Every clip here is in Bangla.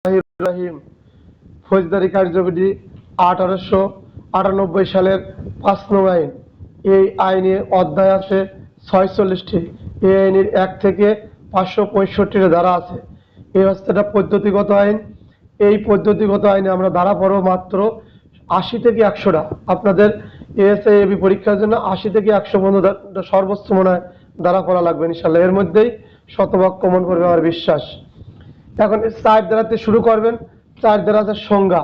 ইব্রাহিম ফৌজদারি কার্যবিধি 1898 সালের 5 নং আইন। এই আইনে অধ্যায় আছে 46টি। এই আইনের 1 থেকে 565 ধারা আছে। এই হচ্ছে একটা পদ্ধতিগত আইন। এই পদ্ধতিগত আইনে আমরা ধারা পড়ব মাত্র 80 থেকে 100টা। আপনাদের এএসআই পরীক্ষার জন্য 80 থেকে 100 পর্যন্ত সর্বোচ্চ মনে হয় ধারা পড়া লাগবে ইনশাল্লাহ। এর মধ্যেই শতভাগ কমন করবে আমার বিশ্বাস। এখন 4 ধারাতে শুরু করবেন। 4 ধারা আছে সংজ্ঞা।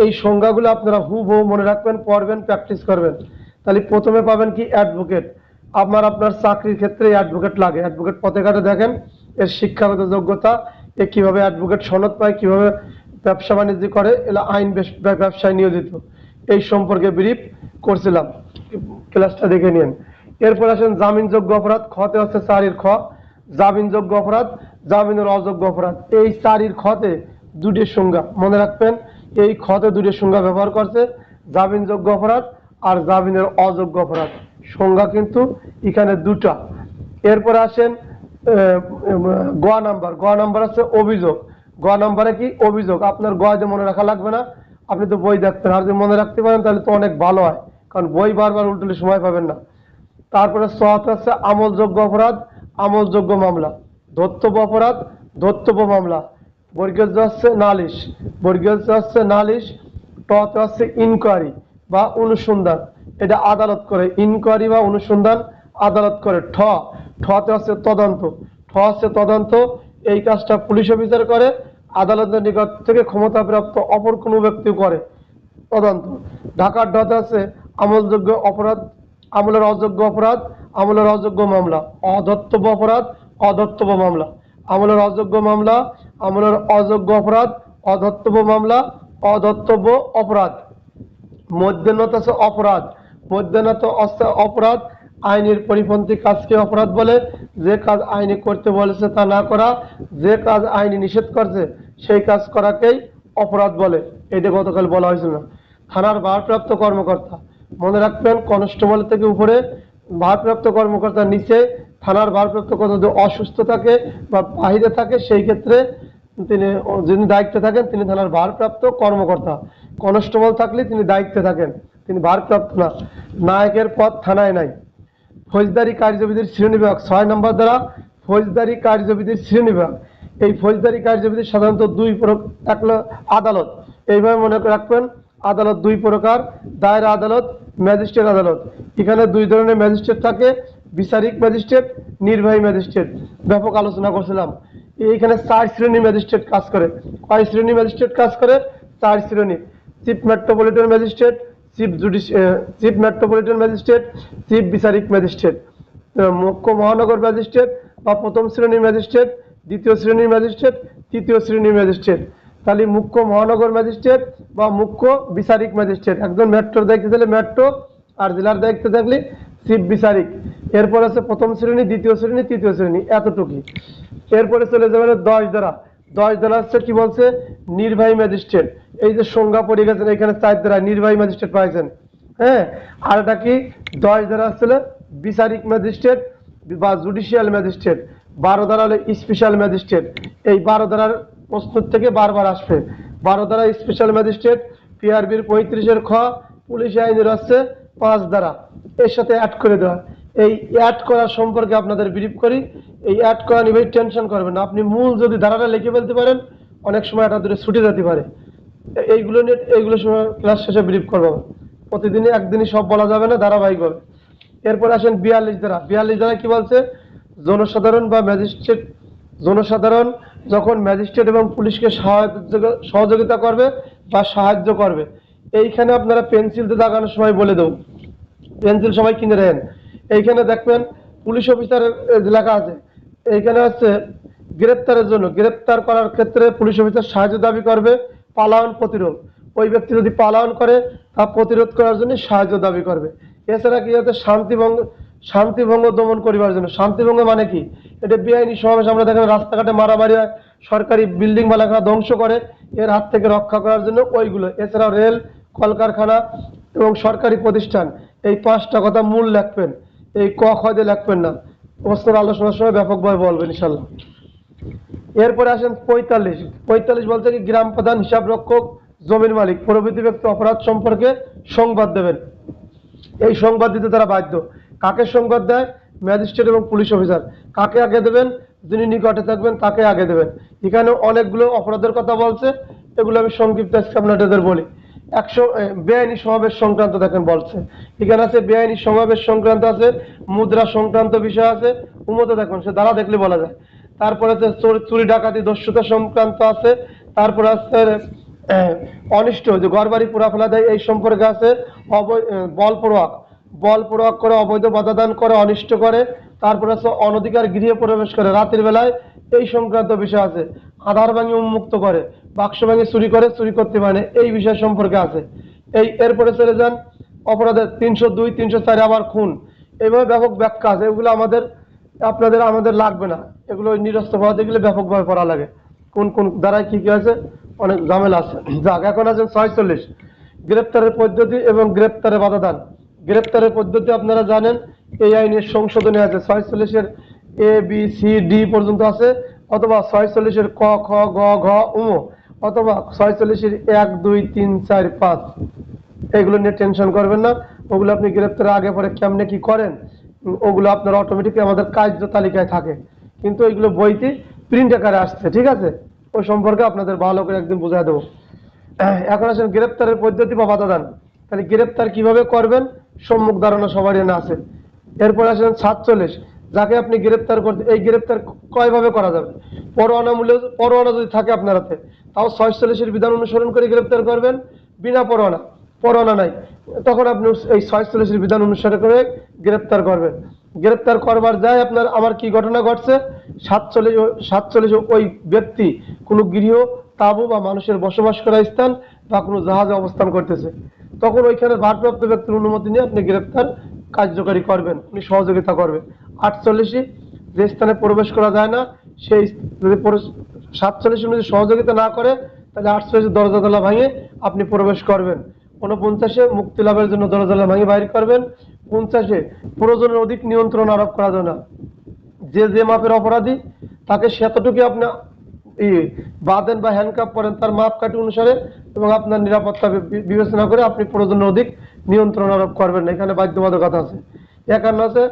এই সংজ্ঞাগুলো আপনারা হুবহু মনে রাখবেন, পড়বেন, প্র্যাকটিস করবেন। তাহলে প্রথমে পাবেন কি অ্যাডভোকেট। আপনার চাকরির ক্ষেত্রে অ্যাডভোকেট লাগে। অ্যাডভোকেট পত্রিকাটা দেখেন, এর শিক্ষাগত যোগ্যতা, এ কিভাবে অ্যাডভোকেট সনদ পায়, কিভাবে ব্যবসা বাণিজ্য করে, এলা আইন ব্যবসায় নিয়োজিত, এই সম্পর্কে ব্রিফ করছিলাম, ক্লাসটা দেখে নিন। এরপর আসেন জামিনযোগ্য অপরাধ। খতে হচ্ছে 4 খ, জামিনযোগ্য অপরাধ, জামিনের অযোগ্য অপরাধ। এই 4 খতে 2টি সংজ্ঞা মনে রাখবেন। এই খতে 2টি সংজ্ঞা ব্যবহার করছে, জামিনযোগ্য অপরাধ আর জামিনের অযোগ্য অপরাধ। সংজ্ঞা কিন্তু এখানে 2টা। এরপর আসেন গ নাম্বার। গ নাম্বার আছে অভিযোগ। গ নাম্বারে কি অভিযোগ। আপনার গয়ে মনে রাখা লাগবে না, আপনি তো বই দেখতেন। আর যদি মনে রাখতে পারেন তাহলে তো অনেক ভালো হয়, কারণ বই বারবার উল্টলে সময় পাবেন না। তারপরে সৎ আছে আমলযোগ্য অপরাধ, আমলযোগ্য মামলা। ধর্তব্য অপরাধ, ধর্তব্য মামলা। বর্গীয় হচ্ছে নালিশ, বর্গীয় হচ্ছে নালিশ। টতে হচ্ছে ইনকোয়ারি বা অনুসন্ধান, এটা আদালত করে। ইনকোয়ারি বা অনুসন্ধান আদালত করে। ঠতে হচ্ছে তদন্ত। ঠ হচ্ছে তদন্ত। এই কাজটা পুলিশ অফিসার করে, আদালতের নিকট থেকে ক্ষমতাপ্রাপ্ত অপর কোনো ব্যক্তিও করে তদন্ত। ঢাকার ঢতে আছে আমলযোগ্য অপরাধ, আমলের অযোগ্য অপরাধ, আমলের অযোগ্য মামলা। অধর্তব্য অপরাধ, অধর্তব্য মামলা। আমলের অযোগ্য মামলা, আমলের অযোগ্য অপরাধ, অধর্তব্য মামলা, অধর্তব্য অপরাধ। মধ্যাহ্নত আছে অপরাধ। মধ্যাহ্নত অপরাধ আইনের পরিপন্থী কাজকে অপরাধ বলে। যে কাজ আইনে করতে বলেছে তা না করা, যে কাজ আইনে নিষেধ করছে সেই কাজ করাকেই অপরাধ বলে। এটা গতকাল বলা হয়েছিল না। থানার ভারপ্রাপ্ত কর্মকর্তা মনে রাখবেন, কনস্টেবল থেকে উপরে ভারপ্রাপ্ত কর্মকর্তার নিচে থানার ভারপ্রাপ্ত কর্মকর্তা যদি অসুস্থ থাকে বা বাহিরে থাকে, সেই ক্ষেত্রে যিনি দায়িত্বে থাকেন তিনি থানার ভারপ্রাপ্ত কর্মকর্তা। কনস্টেবল থাকলে তিনি দায়িত্বে থাকেন, তিনি ভারপ্রাপ্ত না। নায়কের পদ থানায় নাই। ফৌজদারি কার্যবিধির শ্রেণীবিভাগ 6 নম্বর দ্বারা ফৌজদারি কার্যবিধির শ্রেণীবিভাগ। এই ফৌজদারি কার্যবিধি সাধারণত 2 প্রকার। আদালত এইভাবে মনে রাখবেন, আদালত 2 প্রকার, দায়রা আদালত, ম্যাজিস্ট্রেট আদালত। এখানে 2 ধরনের ম্যাজিস্ট্রেট থাকে, বিচারিক ম্যাজিস্ট্রেট, নির্বাহী ম্যাজিস্ট্রেট। ব্যাপক আলোচনা করছিলাম। এইখানে 4 শ্রেণী ম্যাজিস্ট্রেট কাজ করে। কয় শ্রেণী ম্যাজিস্ট্রেট কাজ করে? 4 শ্রেণী। Chief metropolitan magistrate, chief metropolitan magistrate, chief বিচারিক ম্যাজিস্ট্রেট, মুখ্য মহানগর ম্যাজিস্ট্রেট বা প্রথম শ্রেণীর ম্যাজিস্ট্রেট, দ্বিতীয় শ্রেণীর ম্যাজিস্ট্রেট, তৃতীয় শ্রেণীর ম্যাজিস্ট্রেট। তাহলে মুখ্য মহানগর ম্যাজিস্ট্রেট বা মুখ্য বিচারিক ম্যাজিস্ট্রেট। একজন মেট্রোর দায়িত্বে থাকলে মেট্রো, আর জেলার দায়িত্বে থাকলে চিফ বিচারিক। এরপর আছে প্রথম শ্রেণী, দ্বিতীয় শ্রেণী, তৃতীয় শ্রেণী, এতটুকুই। এরপরে চলে যাবে 10 ধারা। 10 ধারা হচ্ছে কি বলছে? নির্বাহী ম্যাজিস্ট্রেট। এই যে সংজ্ঞা পড়ে গেছেন, এখানে 4 ধারা নির্বাহী ম্যাজিস্ট্রেট পাইছেন। হ্যাঁ, আর এটা কি 10 ধারা আসলে বিচারিক ম্যাজিস্ট্রেট বা জুডিশিয়াল ম্যাজিস্ট্রেট। 12 ধারা হলে স্পেশাল ম্যাজিস্ট্রেট। এই 12 ধারার প্রশ্ন থেকে বারবার আসবে। 12 ধারা স্পেশাল ম্যাজিস্ট্রেট, পিআরবির 35-এর খ, পুলিশ আইনের হচ্ছে 5 ধারা, এর সাথে অ্যাড করে দেওয়া। এই অ্যাড করার সম্পর্কে আপনাদের ব্রিফ করি। এই অ্যাড করা নিয়ে টেনশন করবেন না। আপনি মূল যদি ধারাটা লিখে ফেলতে পারেন, অনেক সময় এটা ধরে ছুটে যেতে পারে। এইগুলো সময় ক্লাস শেষে ব্রিফ করবো। প্রতিদিনই একদিনই সব বলা যাবে না, ধারাবাহিকভাবে। এরপর আসেন 42 ধারা। 42 ধারা কি বলছে? জনসাধারণ বা ম্যাজিস্ট্রেট, জনসাধারণ যখন ম্যাজিস্ট্রেট এবং পুলিশকে সহযোগিতা করবে বা সাহায্য করবে। এইখানে আপনারা পেন্সিল দিয়ে দাগানোর সময় বলে দেব, পেন্সিল সবাই কিনে দেন। এইখানে দেখবেন পুলিশ অফিসারের লেখা আছে। এইখানে হচ্ছে গ্রেপ্তারের জন্য, গ্রেপ্তার করার ক্ষেত্রে পুলিশ অফিসার সাহায্য দাবি করবে। পালায়ন প্রতিরোধ, ওই ব্যক্তি যদি পালায়ন করে তা প্রতিরোধ করার জন্য সাহায্য দাবি করবে। এছাড়া কি হচ্ছে? শান্তিভঙ্গ দমন করিবার জন্য। শান্তিভঙ্গ মানে কি? এটা বেআইনি সমাবেশ, আমরা দেখেন রাস্তাঘাটে মারামারি হয়, সরকারি বিল্ডিং বা লেখা ধ্বংস করে, এর হাত থেকে রক্ষা করার জন্য ওইগুলো। এছাড়াও রেল, কলকারখানা এবং সরকারি প্রতিষ্ঠান। এই 5টা কথা মূল লিখবেন, এই ক খ দিয়ে লিখবেন না। প্রশ্নের আলোচনার সময় ব্যাপকভাবে বলবেন ইনশাল্লাহ। এরপরে আসেন 45। 45 বলতে কি গ্রাম প্রধান, হিসাব রক্ষক, জমির মালিক প্রভৃতি ব্যক্তি অপরাধ সম্পর্কে সংবাদ দেবেন। এই সংবাদ দিতে তারা বাধ্য। কাকে সংবাদ দেয়? ম্যাজিস্ট্রেট এবং পুলিশ অফিসার। কাকে আগে দেবেন? যিনি নিকটে থাকবেন তাকে আগে দেবেন। এখানে অনেকগুলো অপরাধের কথা বলছে, এগুলো আমি সংক্ষিপ্ত আজকে আপনাদের বলি। 100 বেআইনি সমাবেশ সংক্রান্ত দেখেন বলছে, এখানে আছে বেআইনি সমাবেশ সংক্রান্ত আছে, মুদ্রা সংক্রান্ত বিষয় আছে, উমতে দেখুন সে দ্বারা দেখলে বলা যায়। তারপরে আছে চুরি ডাকাতি দস্যুতা সংক্রান্ত আছে, তারপরে আছে অনিষ্ট যে ঘর বাড়ি পুরা ফেলা দেয় এই সম্পর্কে আছে, বল প্রয়োগ করে অবৈধ বাধাদান করে অনিষ্ট করে, তারপরে আছে অনধিকার গৃহে প্রবেশ করে রাতের বেলায় এই সংক্রান্ত বিষয় আছে, আধার ভাঙি উন্মুক্ত করে, বাক্স ভাঙি চুরি করে চুরি করতে পারে এই বিষয় সম্পর্কে আছে। এরপরে চলে যান অপরাধের 302, 304 আবার খুন, এইভাবে ব্যাপক ব্যাখ্যা আছে। এগুলো আমাদের লাগবে না, এগুলো নিরস্ত হওয়া দেখলে ব্যাপকভাবে পড়া লাগে, কোন কোন দ্বারায় কি কি আছে, অনেক ঝামেলা আছে। যাক, এখন আছেন 46 গ্রেপ্তারের পদ্ধতি এবং গ্রেপ্তারে বাধাদান। গ্রেপ্তারের পদ্ধতি আপনারা জানেন, এই আইনের সংশোধনী আছে 46-এর ABCD পর্যন্ত আছে, অথবা 46-এর ক খ গ ঘ উম, অথবা 46-এর 1 2 3 4 5। এগুলো নিয়ে টেনশন করবেন না, ওগুলো আপনি গ্রেপ্তারের আগে পরে কেমনে কি করেন ওগুলো আপনার অটোমেটিকলি আমাদের কার্য তালিকায় থাকে, কিন্তু ওইগুলো বইতে প্রিন্ট আকারে আসছে, ঠিক আছে? ওই সম্পর্কে আপনাদের ভালো করে একদিন বুঝাই দেবো। এখন আসেন গ্রেপ্তারের পদ্ধতি বা বাধাদান। তাহলে গ্রেপ্তার কিভাবে করবেন সম্মুখ ধারণা সবারই না আছে। এরপর আসেন 47, যাকে আপনি গ্রেপ্তার করতে, এই গ্রেপ্তার কয়ভাবে করা যাবে? পরোয়ানা যদি থাকে আপনার হাতে, তাও 46-এর বিধান অনুসরণ করে গ্রেপ্তার করবেন। বিনা পরোয়ানা নাই, তখন আপনি এই 46-এর বিধান অনুসরণ করে গ্রেপ্তার করবেন। গ্রেপ্তার করবার যায় আপনার আমার কি ঘটনা ঘটছে, 47 ওই ব্যক্তি কোনো গৃহ, তাঁবু বা মানুষের বসবাস করা স্থান বা কোনো জাহাজে অবস্থান করতেছে, তখন ওইখানে ভারপ্রাপ্ত ব্যক্তির অনুমতি নিয়ে আপনি গ্রেপ্তার কার্যকারী করবেন, উনি সহযোগিতা করবেন। 48 যে স্থানে প্রবেশ করা যায় না, সেই যদি 47 অনুযায়ী সহযোগিতা না করে, তাহলে 48 দরজা জানালা ভাঙে আপনি প্রবেশ করবেন। 49 মুক্তি লাভের জন্য দরজা জানালা ভাঙে বাইর করবেন। 50 প্রয়োজনের অধিক নিয়ন্ত্রণ আরোপ করা যায় না, যে মাপের অপরাধী তাকে সেতটুকু আপনি বাঁধেন বা হ্যান্ডকাপ করেন তার মাপকাঠি অনুসারে, এবং আপনার নিরাপত্তা বিবেচনা করে আপনি প্রয়োজনের অধিক নিয়ন্ত্রণ আরোপ করবেন না, এখানে বাধ্যবাধকতা আছে। 51 আছে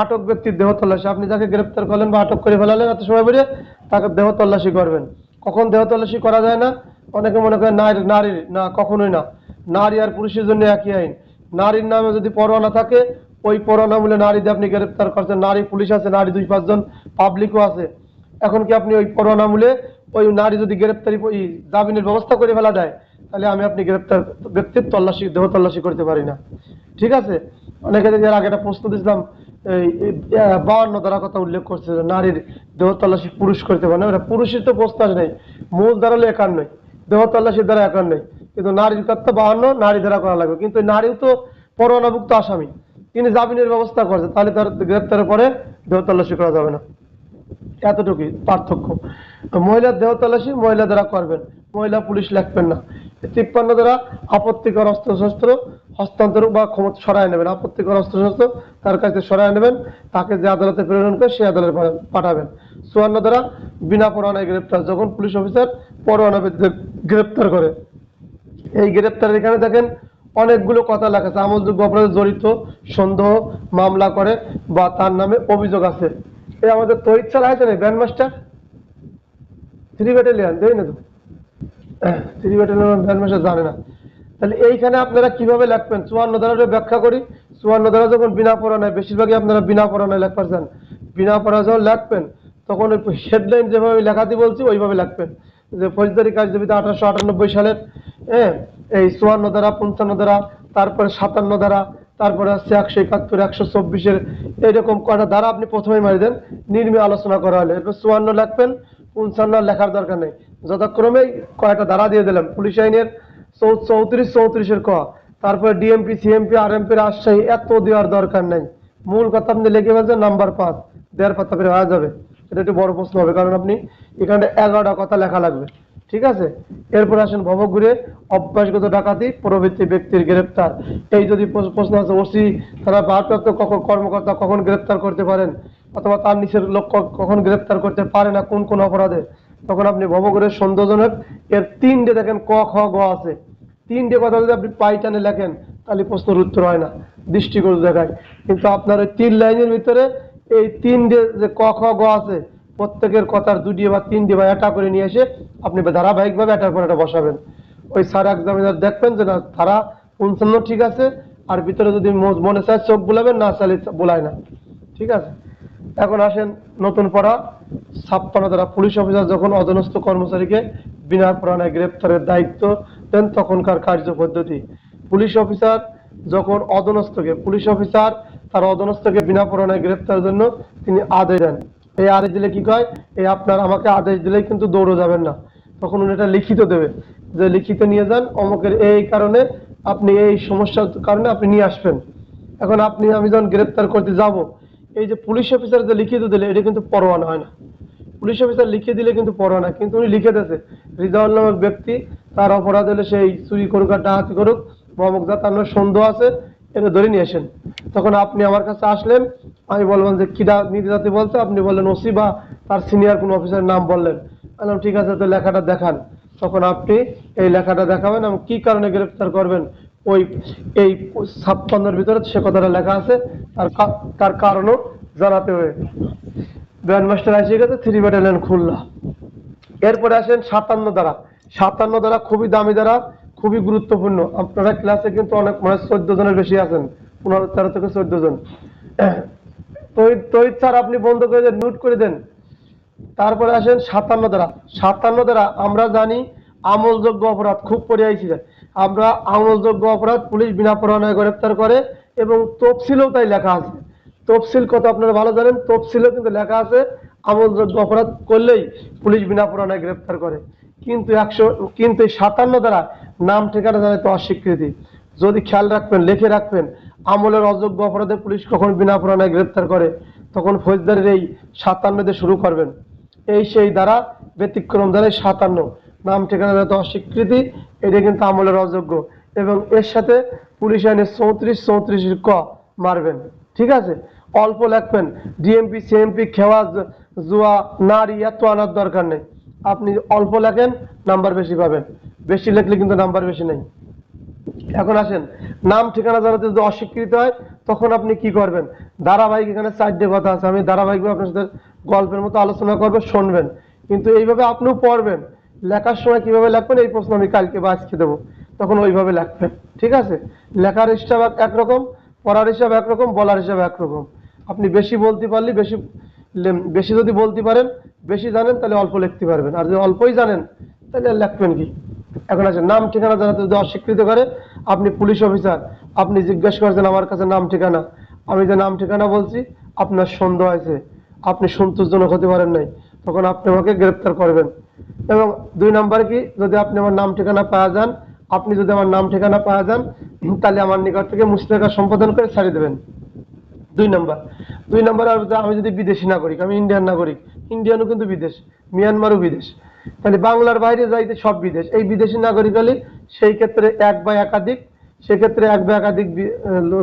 আটক ব্যক্তির দেহ তল্লাশি। আপনি যাকে গ্রেপ্তার করলেন বা আটক করে ফেলালেন এত সময় বেরিয়ে তাকে দেহ তল্লাশি করবেন। কখন দেহ তল্লাশি করা যায় না? অনেকে মনে করেন নারীর না, কখনোই না। নারী আর পুরুষের জন্য একই আইন। নারীর নামে যদি পরোয়ানা থাকে, ওই পরোয়ানা মূলে নারী দিয়ে আপনি গ্রেপ্তার করছেন, নারী পুলিশ আছে, নারী 2-5 জন পাবলিকও আছে। এখন কি আপনি ওই পরোয়ানা মূলে ওই নারী যদি গ্রেপ্তারি জামিনের ব্যবস্থা করে ফেলা দেয়, তাহলে আপনি গ্রেপ্তার ব্যক্তির তল্লাশি, দেহ তল্লাশি করতে পারি না, ঠিক আছে? অনেকে এর আগে একটা প্রশ্ন দিয়েছিলাম, এই 52 ধারা কথা উল্লেখ করছে যে নারীর দেহ তল্লাশি পুরুষ করতে পারে না। এটা পুরুষের তো প্রশ্ন আসে নাই, মূল ধারা হলো 51, দেহ তল্লাশির দ্বারা 51, কিন্তু নারীর কথা 52, নারী ধারা করা লাগবে। কিন্তু নারীও তো পরোয়ানাভুক্ত আসামি, তিনি জামিনের ব্যবস্থা করছে, তাহলে তার গ্রেপ্তারের পরে দেহ তল্লাশি করা যাবে না, এতটুকুই পার্থক্য। মহিলার দেহ তল্লাশি মহিলা দ্বারা করবেন, মহিলা পুলিশ লিখবেন না। 53 দ্বারা আপত্তিকর অস্ত্রশস্ত্র হস্তান্তর বা ক্ষমতা সরায় নেবেন, আপত্তিকর অস্ত্রশস্ত্র তার কাছে সরায় নেবেন, তাকে যে আদালতে প্রেরণ করে সেই আদালতে পাঠাবেন। 54 দ্বারা বিনা পরোয়ানায় গ্রেপ্তার, যখন পুলিশ অফিসার পরোয়ানা ব্যতীত গ্রেপ্তার করে। এই গ্রেপ্তারের এখানে দেখেন অনেকগুলো কথা লেখা আছে, আমলযোগ্য অপরাধে জড়িত সন্দেহ মামলা করে বা তার নামে অভিযোগ আছে। এই আমাদের তহিদ স্যার আছে না, ব্যান্ড মাস্টার 3 ব্যাটালিয়ন দেই না তো, 3 ব্যাটালিয়ন ব্যান্ড মাস্টার জানে না। তাহলে এইখানে আপনারা কিভাবে লিখবেন? 54 ধারাটা ব্যাখ্যা করি। 54 ধারা যখন বিনা পরোয়ানায়, বেশিরভাগই আপনারা বিনা পরোয়ানায় লেখবার চান, বিনা পরোয়ানা যখন লিখবেন তখন ওই হেডলাইন যেভাবে লেখাতে বলছি ওইভাবে লিখবেন, যে ফৌজদারি কার্যবিধি 1898 সালের এই 54 ধারা, 55 ধারা, তারপরে 57 ধারা, তারপরে হচ্ছে 171, 124-এর এইরকম কয়টা ধারা আপনি প্রথমেই মারি দেন, নির্মে আলোচনা করা হলে। এরপর 54 লিখবেন, 55 লেখার দরকার নেই, যথাক্রমে কয়টা ধারা দিয়ে দিলাম। পুলিশ আইনের 34, 34-এর ক, তারপরে ডিএমপি, সিএমপি, আরএমপি, রাজশাহী, এত দেওয়ার দরকার নেই। মূল কথা আপনি লিখে ফেলছেন নাম্বার 5, 1.5 পাতা করে হয়ে যাবে। এটা একটু বড় প্রশ্ন হবে, কারণ আপনি এখানে 11টা কথা লেখা লাগবে, ঠিক আছে? এরপর আসেন ভবঘুরে অভ্যাসগত ডাকাতি প্রভৃতি ব্যক্তির গ্রেপ্তার। এই যদি প্রশ্ন আছে, ওসি তারা ভারপ্রাপ্ত কর্মকর্তা কখন গ্রেপ্তার করতে পারেন, অথবা তার নিচের লোক কখন গ্রেপ্তার করতে পারে না, কোন কোন অপরাধে, তখন আপনি ভবঘুরের সন্দেহজনক এর তিনটে দেখেন ক খ গ আছে, তিনটে কথা যদি আপনি পাইটানে লেখেন তাহলে প্রশ্নের উত্তর হয় না, দৃষ্টিগোচর দেখায়। কিন্তু আপনার ওই 3 লাইনের ভিতরে এই তিনটে যে ক খ গ আছে প্রত্যেকের কথার দুটি বা তিনটে বা এটা করে নিয়ে এসে আপনি ধারাবাহিকভাবে এটার পর এটা বসাবেন। ওই স্যার এক্সামিনার দেখবেন যে না ধারা 55 ঠিক আছে, আর ভিতরে যদি মনে চায় চোখ বুলাবেন, না চাইলে বোলায় না। ঠিক আছে, এখন আসেন নতুন পড়া 56 ধারা। পুলিশ অফিসার যখন অধীনস্থ কর্মচারীকে বিনা পরোয়ানায় গ্রেপ্তারের দায়িত্ব দেন তখনকার কার্য পদ্ধতি। পুলিশ অফিসার যখন পুলিশ অফিসার তার অধীনস্থকে বিনা পরোয়ানায় গ্রেপ্তারের জন্য তিনি আদেশ দেন। এই আদেশ দিলে কি কয়, এই আপনার আমাকে আদেশ দিলেই কিন্তু দৌড়ে যাবেন না, তখন উনি এটা লিখিত দেবে যে লিখিত নিয়ে যান, অমুকের এই কারণে আপনি এই সমস্যার কারণে আপনি নিয়ে আসবেন। এখন আমি যখন গ্রেপ্তার করতে যাব, এই যে পুলিশ অফিসার যে লিখিত দিলে এটা কিন্তু পরোয়ানা হয় না। পুলিশ অফিসার লিখে দিলে কিন্তু পরোয়ানা, কিন্তু উনি লিখে দিয়েছে রিজাউল নামক ব্যক্তি, তার অপরাধ হলে সেই চুরি করুক আর ডাকাতি করুক মমক জাতানোর সন্দেহ আছে, এটা ধরে নিয়ে আসেন। তখন আপনি আমার কাছে আসলেন, আমি বলবেন যে কিরা নীতি জাতি বলছে, আপনি বললেন ওসি বা তার সিনিয়র কোনো অফিসারের নাম বললেন, বললাম ঠিক আছে তো লেখাটা দেখান। তখন আপনি এই লেখাটা দেখাবেন এবং কি কারণে গ্রেপ্তার করবেন ওই এই 56-র ভিতরে সে কথাটা লেখা আছে, তার কারণও জানাতে হবে। ব্যান্ড মাস্টার এসে গেছে 3 ব্যাটালিয়ন খুলনা। এরপরে আসেন 57 ধারা। 57 ধারা খুবই দামি ধারা, খুবই গুরুত্বপূর্ণ। আপনারা ক্লাসে কিন্তু অনেক 14 জনের বেশি আছেন, 13 থেকে 14 জন। তহিদ স্যার আপনি বন্ধ করে দেন, নোট করে দেন। তারপরে আসেন 57 ধারা। 57 ধারা আমরা জানি আমলযোগ্য অপরাধ, খুব পড়ে আইছি। আমরা আমলযোগ্য অপরাধ পুলিশ বিনা পরোয়ানায় গ্রেপ্তার করে, এবং তফসিলেও তাই লেখা আছে। তফসিল কত আপনারা ভালো জানেন, তফসিলেও কিন্তু লেখা আছে আমলযোগ্য অপরাধ করলেই পুলিশ বিনা পরোয়ানায় গ্রেপ্তার করে। কিন্তু কিন্তু 57 ধারা নাম ঠিকানা জানাতে অস্বীকৃতি। যদি খেয়াল রাখবেন, লিখে রাখবেন, আমলের অযোগ্য অপরাধে পুলিশ কখন বিনা পরোয়ানায় গ্রেপ্তার করে, তখন ফৌজদারির এই 57 দিয়ে শুরু করবেন। এই সেই দ্বারা ব্যতিক্রম দ্বারা 57 নাম ঠিকানা জানাতে অস্বীকৃতি, এটা কিন্তু আমলের অযোগ্য, এবং এর সাথে পুলিশ আইনের 34 ক মারবেন। ঠিক আছে, অল্প লিখবেন। ডিএমপি সিএমপি খেওয়া জুয়া নারী এত আনার দরকার নেই, আপনি অল্প লেখেন নাম্বার বেশি পাবেন, বেশি লিখলে কিন্তু নাম্বার বেশি নেই। এখন আসেন নাম ঠিকানা জানাতে যদি অস্বীকৃত হয় তখন আপনি কি করবেন। ধারাবাহিক এখানে 4টে কথা আছে, আমি ধারাবাহিকভাবে আপনার সাথে গল্পের মতো আলোচনা করবো, শুনবেন, কিন্তু এইভাবে আপনিও পড়বেন। লেখার সময় কিভাবে লিখবেন এই প্রশ্ন আমি কালকে বা আজকে দেবো, তখন ওইভাবে লিখবেন। ঠিক আছে, লেখার হিসাব একরকম, পড়ার হিসাব একরকম, বলার হিসাব একরকম। আপনি বেশি বলতে পারলে বেশি যদি বলতে পারেন, বেশি জানেন, তাহলে অল্প লিখতে পারবেন, আর যদি অল্পই জানেন তাহলে লিখবেন কি। এখন আছে নাম ঠিকানা জানাতে যদি অস্বীকৃত করে, আপনি পুলিশ অফিসার, আপনি জিজ্ঞেস করছেন আমার কাছে নাম ঠিকানা, আমি যে নাম ঠিকানা বলছি আপনার সন্দেহ আছে, আপনি সন্তোষজনক হতে পারেন নাই, তখন আপনি আমাকে গ্রেপ্তার করবেন। এবং 2 নম্বর কি, যদি আপনি আমার নাম ঠিকানা পাওয়া যান, আপনি যদি আমার নাম ঠিকানা পাওয়া যান, তাহলে আমার নিকট থেকে মুচলেকা সম্পাদন করে ছাড়িয়ে দেবেন। 2 নম্বর। 2 নম্বর, আমি যদি বিদেশি নাগরিক, আমি ইন্ডিয়ান নাগরিক, ইন্ডিয়ানও কিন্তু বিদেশ, মিয়ানমারও বিদেশ, তাহলে বাংলার বাইরে যাইতে সব বিদেশ। এই বিদেশি নাগরিক হলে সেই ক্ষেত্রে এক বা একাধিক, সেক্ষেত্রে এক বা একাধিক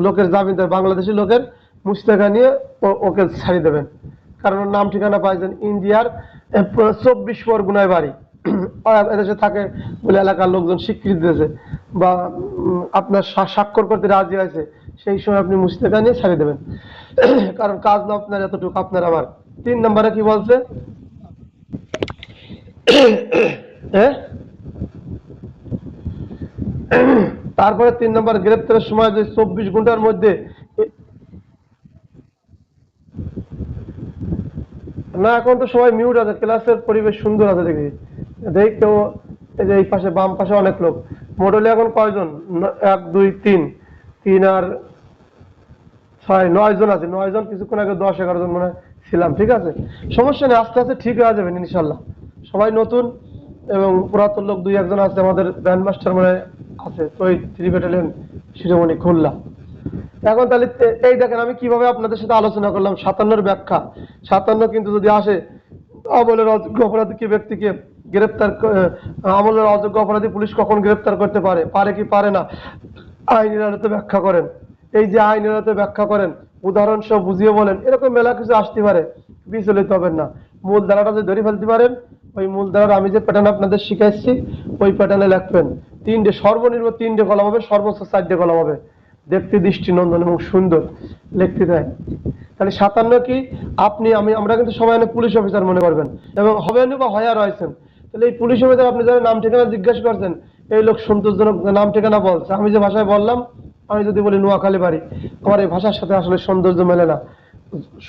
লোকের জামিনদার, বাংলাদেশি লোকের মুচলেকা নিয়ে ওকে ছাড়িয়ে দেবেন, কারণ ওর নাম ঠিকানা পাইছেন ইন্ডিয়ার 24 পরগনায় বাড়ি, এদেশে থাকে বলে এলাকার লোকজন স্বীকৃতি দিয়েছে বা আপনার স্বাক্ষর করতে রাজি হয়েছে, সেই সময় আপনি মুচলেকা নিয়ে ছাড়িয়ে দেবেন, কারণ কাজ না আপনার এতটুকু, আপনার আমার। 3 নম্বরে কি বলছে, হ্যাঁ, তারপরে 3 নম্বর, গ্রেপ্তারের সময় যে 24 ঘন্টার মধ্যে, না এখন তো সবাই মিউট আছে, ক্লাসের পরিবেশ সুন্দর আছে, দেখি কেউ, এই যে এই পাশে বাম পাশে অনেক লোক। মোটলে এখন কয়জন, 1 2 3 3 আর 6 9 জন আছে, 9 জন, কিছুক্ষণ আগে 10 11 জন মনে ছিলাম। ঠিক আছে, সমস্যা নেই, আস্তে আস্তে ঠিক হয়ে যাবেন ইনশাল্লাহ। সবাই নতুন এবং পুরাতন লোক 2 1 জন আছে, আমাদের ব্যান্ড মাস্টার মানে আছে, তো এই 3 ব্যাটালিয়ন শিরোমণি খুলনা। এখন তাহলে এই দেখেন আমি কিভাবে আপনাদের সাথে আলোচনা করলাম 57-র ব্যাখ্যা। 57 কিন্তু যদি আসে আমলের অযোগ্য অপরাধী ব্যক্তিকে গ্রেপ্তার, আমলের অযোগ্য অপরাধী পুলিশ কখন গ্রেপ্তার করতে পারে, পারে কি পারে না, আইনের আলোতে ব্যাখ্যা করেন। এই যে আইনের আলোতে ব্যাখ্যা করেন, উদাহরণ সহ বুঝিয়ে বলেন, এরকম মেলা কিছু আসতে পারে, বিচলিত হবেন না। মূল ধারাটা যদি ধরে ফেলতে পারেন, ওই মূলধারার আমি যে প্যাটার্ন আপনাদের শিখাইছি ওই প্যাটার্নে লিখবেন। তিনটে, সর্বনিম্ন তিনটে কলম হবে, সর্বোচ্চ চারটে কলম হবে, দেখতে দৃষ্টিনন্দন এবং সুন্দর লিখতে দেয়। তাহলে 57 কি আপনি আমি আমরা কিন্তু সবাই পুলিশ অফিসার মনে করবেন এবং হবেন বা হয়ে রয়েছেন। তাহলে এই পুলিশ অফিসার আপনি যারা নাম ঠিকানা জিজ্ঞাসা করছেন, এই লোক সন্তোষজনক নাম ঠিকানা বলছে, আমি যে ভাষায় বললাম, আমি যদি বলি নোয়াখালী বাড়ি, আমার এই ভাষার সাথে আসলে সৌন্দর্য মেলে না,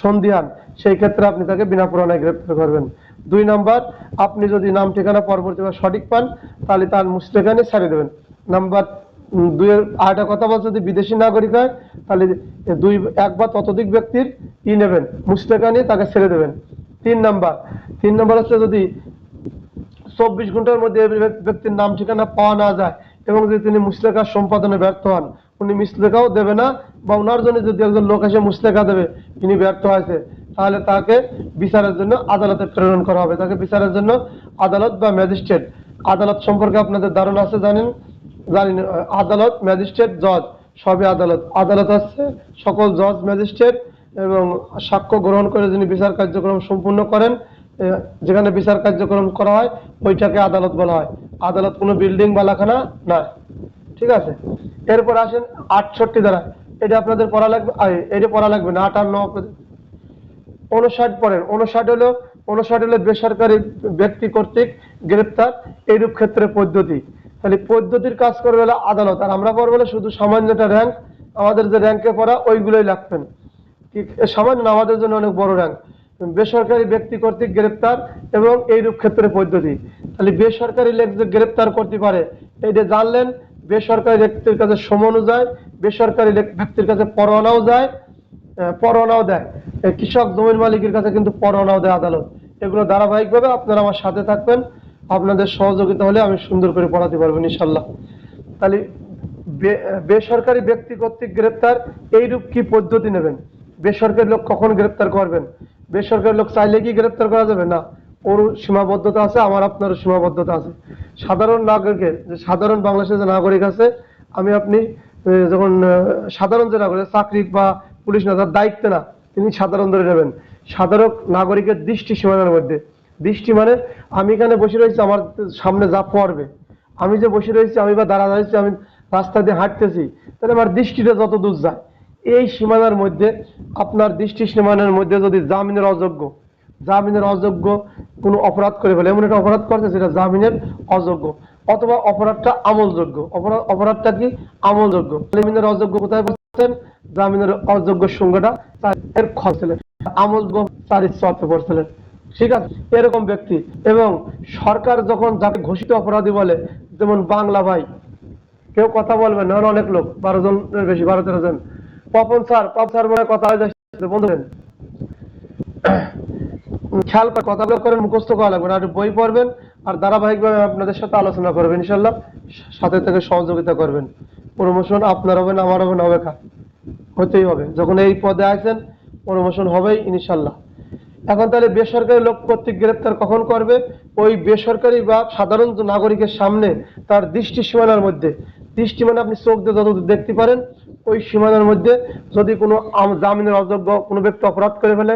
সন্ধিহান, সেই ক্ষেত্রে আপনি তাকে বিনা পুরাণায় গ্রেপ্তার করবেন। 2 নাম্বার, আপনি যদি নাম ঠিকানা পরবর্তীবার সঠিক পান তাহলে তার মুস্তেকানি ছাড়িয়ে দেবেন। নাম্বার 2 এর আরেকটা কথা বলছে, যদি বিদেশি নাগরিক হয় তাহলে 1 বা ততোধিক ব্যক্তির নেবেন, মুস্তেকানি তাকে ছেড়ে দেবেন। 3 নাম্বার হচ্ছে যদি 24 ঘন্টার মধ্যে ব্যক্তির নাম ঠিকানা পাওয়া না যায় এবং যদি তিনি মুসলেখা সম্পাদনে ব্যর্থ হন, উনি মুসলেখাও দেবে না, বা ওনার জন্য যদি একজন লোক এসে মুসলেখা দেবে তিনি ব্যর্থ হয়েছে, তাহলে তাকে বিচারের জন্য আদালতে প্রেরণ করা হবে। তাকে বিচারের জন্য আদালত বা ম্যাজিস্ট্রেট, আদালত সম্পর্কে আপনাদের ধারণা আছে জানেন? আদালত, ম্যাজিস্ট্রেট, জজ সবই আদালত। আদালত আছে সকল জজ, ম্যাজিস্ট্রেট এবং সাক্ষ্য গ্রহণ করে যিনি বিচার কার্যক্রম সম্পূর্ণ করেন, যেখানে বিচার কার্যক্রম করা হয় ওইটাকে আদালত বলা হয়। আদালত কোনো বিল্ডিং বা লাখানা না, ঠিক আছে? এরপর আসেন 68 ধারা, এটা আপনাদের পড়া লাগবে, এটা পড়া লাগবে না। 58 59 পড়েন। 59 হলো বেসরকারি ব্যক্তি কর্তৃক গ্রেপ্তার এইরূপ ক্ষেত্রে পদ্ধতি। তাহলে পদ্ধতির কাজ করবে হলো আদালত, আর আমরা পড়বো শুধু সামান্যটা র্যাঙ্ক, আমাদের যে র্যাঙ্কে পড়া ওইগুলোই লাগবেন। সামান্য আমাদের জন্য অনেক বড় র্যাঙ্ক। বেসরকারি ব্যক্তি কর্তৃক গ্রেপ্তার এবং এইরূপ ক্ষেত্রে পদ্ধতি। তাহলে বেসরকারি লোক যে গ্রেপ্তার করতে পারে এইটা জানলেন। বেসরকারি ব্যক্তির কাছে সমনও যায়, বেসরকারি ব্যক্তির কাছে পরোয়ানাও যায়, পরোয়ানাও দেয়। কৃষক জমির মালিকের কাছে কিন্তু পরোয়ানাও দেয় আদালত। এগুলো ধারাবাহিকভাবে আপনারা আমার সাথে থাকবেন, আপনাদের সহযোগিতা হলে আমি সুন্দর করে পড়াতে পারবো ইনশাল্লাহ। তাহলে বেসরকারি ব্যক্তি কর্তৃক গ্রেপ্তার এইরূপ কি পদ্ধতি নেবেন? বেসরকারি লোক কখন গ্রেপ্তার করবেন? বেসরকারি লোক চাইলে কি গ্রেপ্তার করা যাবে না, ওর সীমাবদ্ধতা আছে, আমার আপনারও সীমাবদ্ধতা আছে। সাধারণ নাগরিকের, যে সাধারণ বাংলাদেশের যে নাগরিক আছে, আমি আপনি যখন সাধারণ যে নাগরিক, চাকরি বা পুলিশ না, তার দায়িত্ব না, তিনি সাধারণ ধরে নেবেন। সাধারণ নাগরিকের দৃষ্টি সীমানার মধ্যে, দৃষ্টি মানে আমি এখানে বসে রয়েছি, আমার সামনে যা পড়বে, আমি যে বসে রয়েছি, আমি বা দাঁড়া রয়েছি, আমি রাস্তা দিয়ে হাঁটতেছি, তাহলে আমার দৃষ্টিটা যত দূর যায় এই সীমানার মধ্যে, আপনার দৃষ্টি সীমানার মধ্যে যদি জামিনের অযোগ্য কোনো অপরাধ করে ফেলে, এমন একটা অপরাধ করছে সেটা জামিনের অযোগ্য, অথবা অপরাধটা আমলযোগ্য, অপরাধটা কি আমলযোগ্য, জামিনের অযোগ্য কোথায় পড়ছেন? জামিনের অযোগ্য সংজ্ঞাটা এর খরছিলেন, আমলযোগ্য 4 পড়ছিলেন, ঠিক আছে? এরকম ব্যক্তি এবং সরকার যখন যাকে ঘোষিত অপরাধী বলে, যেমন বাংলা ভাই, কেউ কথা বলবেন না, অনেক লোক 12 জনের বেশি, 12-13 জন। পপন স্যার মনে কথা হয়ে যাচ্ছে, বন্ধুরা খেয়াল করে কথাগুলো করেন, মুখস্থ করা লাগবে না, আর বই পড়বেন আর ধারাবাহিকভাবে আপনাদের সাথে আলোচনা করবেন ইনশাল্লাহ, সাথে থেকে সহযোগিতা করবেন। প্রমোশন আপনার হবে না, আমার হবে না, হবে হতেই হবে। যখন এই পদে আছেন প্রমোশন হবেই ইনশাল্লাহ। এখন তাহলে বেসরকারি লোক কর্তৃক গ্রেপ্তার কখন করবে? ওই বেসরকারি বা সাধারণ নাগরিকের সামনে তার দৃষ্টি সীমানার মধ্যে, দৃষ্টি মানে আপনি চোখ দিয়ে যত দেখতে পারেন ওই সীমানার মধ্যে, যদি কোনো জামিনের অযোগ্য কোনো ব্যক্তি অপরাধ করে ফেলে,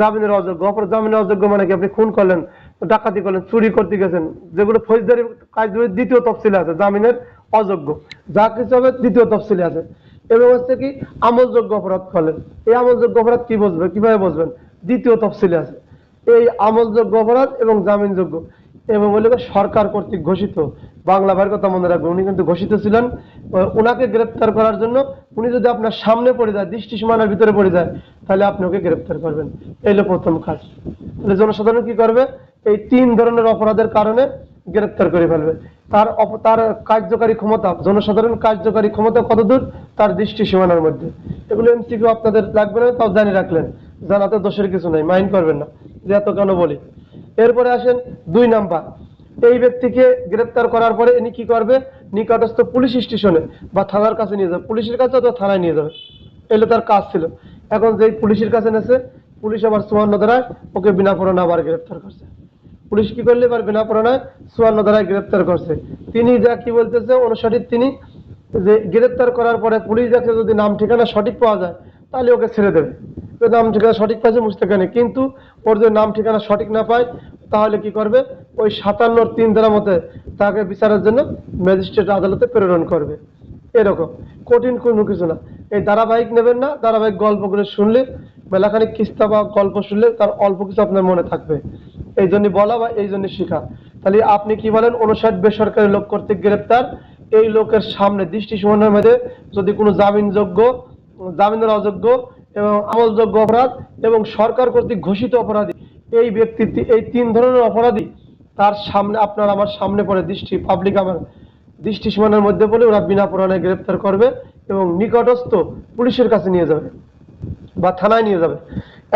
জামিনের অযোগ্য জামিনের অযোগ্য মানে কি? আপনি খুন করলেন, ডাকাতি করলেন, চুরি করতে গেছেন, যেগুলো ফৌজদারি কার্যবিধি 2য় তফসিলে আছে, জামিনের অযোগ্য যা কিছু হবে 2য় তফসিলে আছে। এবং হচ্ছে কি আমলযোগ্য অপরাধ করলেন, এই আমলযোগ্য অপরাধ কি বুঝবেন, কিভাবে বুঝবেন? 2য় তফসিলে আছে এই আমলযোগ্য অপরাধ এবং জামিনযোগ্য। এবং বলে সরকার কর্তৃক ঘোষিত, বাংলা ভাইয়ের কথা মনে রাখবেন, উনি কিন্তু ঘোষিত ছিলেন। ওনাকে গ্রেপ্তার করার জন্য উনি যদি আপনার সামনে পড়ে যায়, দৃষ্টি সীমানার ভিতরে পড়ে যায়, তাহলে আপনি ওকে গ্রেপ্তার করবেন। এই হলো প্রথম কাজ। তাহলে জনসাধারণ কি করবে? এই 3 ধরনের অপরাধের কারণে গ্রেপ্তার করে ফেলবে। তার কার্যকারী ক্ষমতা, জনসাধারণ কার্যকারী ক্ষমতা কতদূর? তার দৃষ্টি সীমানার মধ্যে। এগুলো এমসিকিউ আপনাদের লাগবে না, তাও জানিয়ে রাখলেন, জানাতে দোষের কিছু নেই, মাইন্ড করবেন না যে এত কেন বলি। এরপরে আসেন 2 নাম্বার, এই ব্যক্তিকে গ্রেপ্তার করার পরে ইনি কি করবে? নিকটস্থ পুলিশ স্টেশনে বা থানার কাছে নিয়ে যাবে, পুলিশের কাছে অথবা থানায় নিয়ে যাবে, এগুলো তার কাজ ছিল। এখন যেই পুলিশের কাছে নেছে, পুলিশ আবার 54 ধারায় ওকে বিনা পরোয়ানায় আবার গ্রেপ্তার করছে। পুলিশ কি করলে? এবার বিনা পরোয়ানায় 54 ধারায় গ্রেপ্তার করছে। তিনি যা কি বলতেছে অনুসারী, তিনি যে গ্রেপ্তার করার পরে পুলিশ দেখে যদি নাম ঠিকানা সঠিক পাওয়া যায় তাহলে ওকে ছেড়ে দেবে, নাম ঠিকানা সঠিক পাচ্ছে মুস্তাকানি। কিন্তু ওর যদি নাম ঠিকানা সঠিক না পায় তাহলে কি করবে? ওই 57(3) ধারা মতে তাকে বিচারের জন্য ম্যাজিস্ট্রেট আদালতে প্রেরণ করবে। এরকম কঠিন কোনো কিছু না। এই ধারাবাহিক নেবেন না, ধারাবাহিক গল্পগুলো শুনলে, মেলাখানিক কিস্তা বা গল্প শুনলে তার অল্প কিছু আপনার মনে থাকবে, এই জন্যই বলা বা এই জন্যই শেখা। তাহলে আপনি কি বলেন, 59 বেসরকারি লোক কর্তৃক গ্রেপ্তার। এই লোকের সামনে দৃষ্টি সুমনের মধ্যে যদি কোনো জামিনের অযোগ্য এবং আমলযোগ্য অপরাধ এবং সরকার কর্তৃক ঘোষিত অপরাধী, এই ব্যক্তি এই 3 ধরনের অপরাধী তার সামনে আপনার আমার সামনে পড়ে পাবলিক আমার দৃষ্টি সীমানার মধ্যে বলে ওরা বিনা প্রমাণে গ্রেপ্তার করবে এবং নিকটস্থ পুলিশের কাছে নিয়ে যাবে বা থানায় নিয়ে যাবে।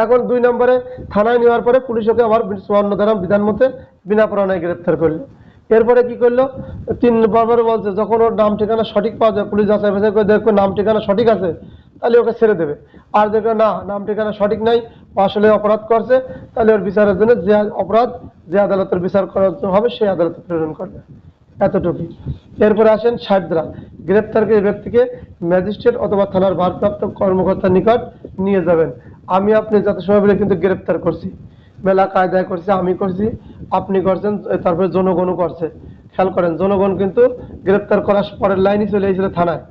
এখন 2 নম্বরে থানায় নেওয়ার পরে পুলিশ ওকে আবার 54 ধারা বিধান মতে বিনা প্রমাণে গ্রেপ্তার করলো। এরপরে কি করলো, 3 নম্বরে বলছে যখন ওর নাম ঠিকানা সঠিক পাওয়া যায়, পুলিশ যাচাই বাছাই করে দেখবে নাম ঠিকানা সঠিক আছে, তাহলে ওকে ছেড়ে দেবে। আর দেখবে না নাম ঠিকানা সঠিক নাই, আসলে অপরাধ করছে, তাহলে ওর বিচারের জন্য যে আদালতের বিচার করার হবে সেই আদালতে প্রেরণ করবে। এতটুকুই। এরপরে আসেন 60 ধারা, গ্রেপ্তারকৃত ব্যক্তিকে ম্যাজিস্ট্রেট অথবা থানার ভারপ্রাপ্ত কর্মকর্তার নিকট নিয়ে যাবেন। আমি আপনি যত সময় বলে কিন্তু গ্রেপ্তার করছি, মেলা কায়দায় করছি, আমি করছি, আপনি করছেন, তারপরে জনগণও করছে। খেয়াল করেন, জনগণ কিন্তু গ্রেপ্তার করার পরের লাইনই চলে এসেছিল থানায়।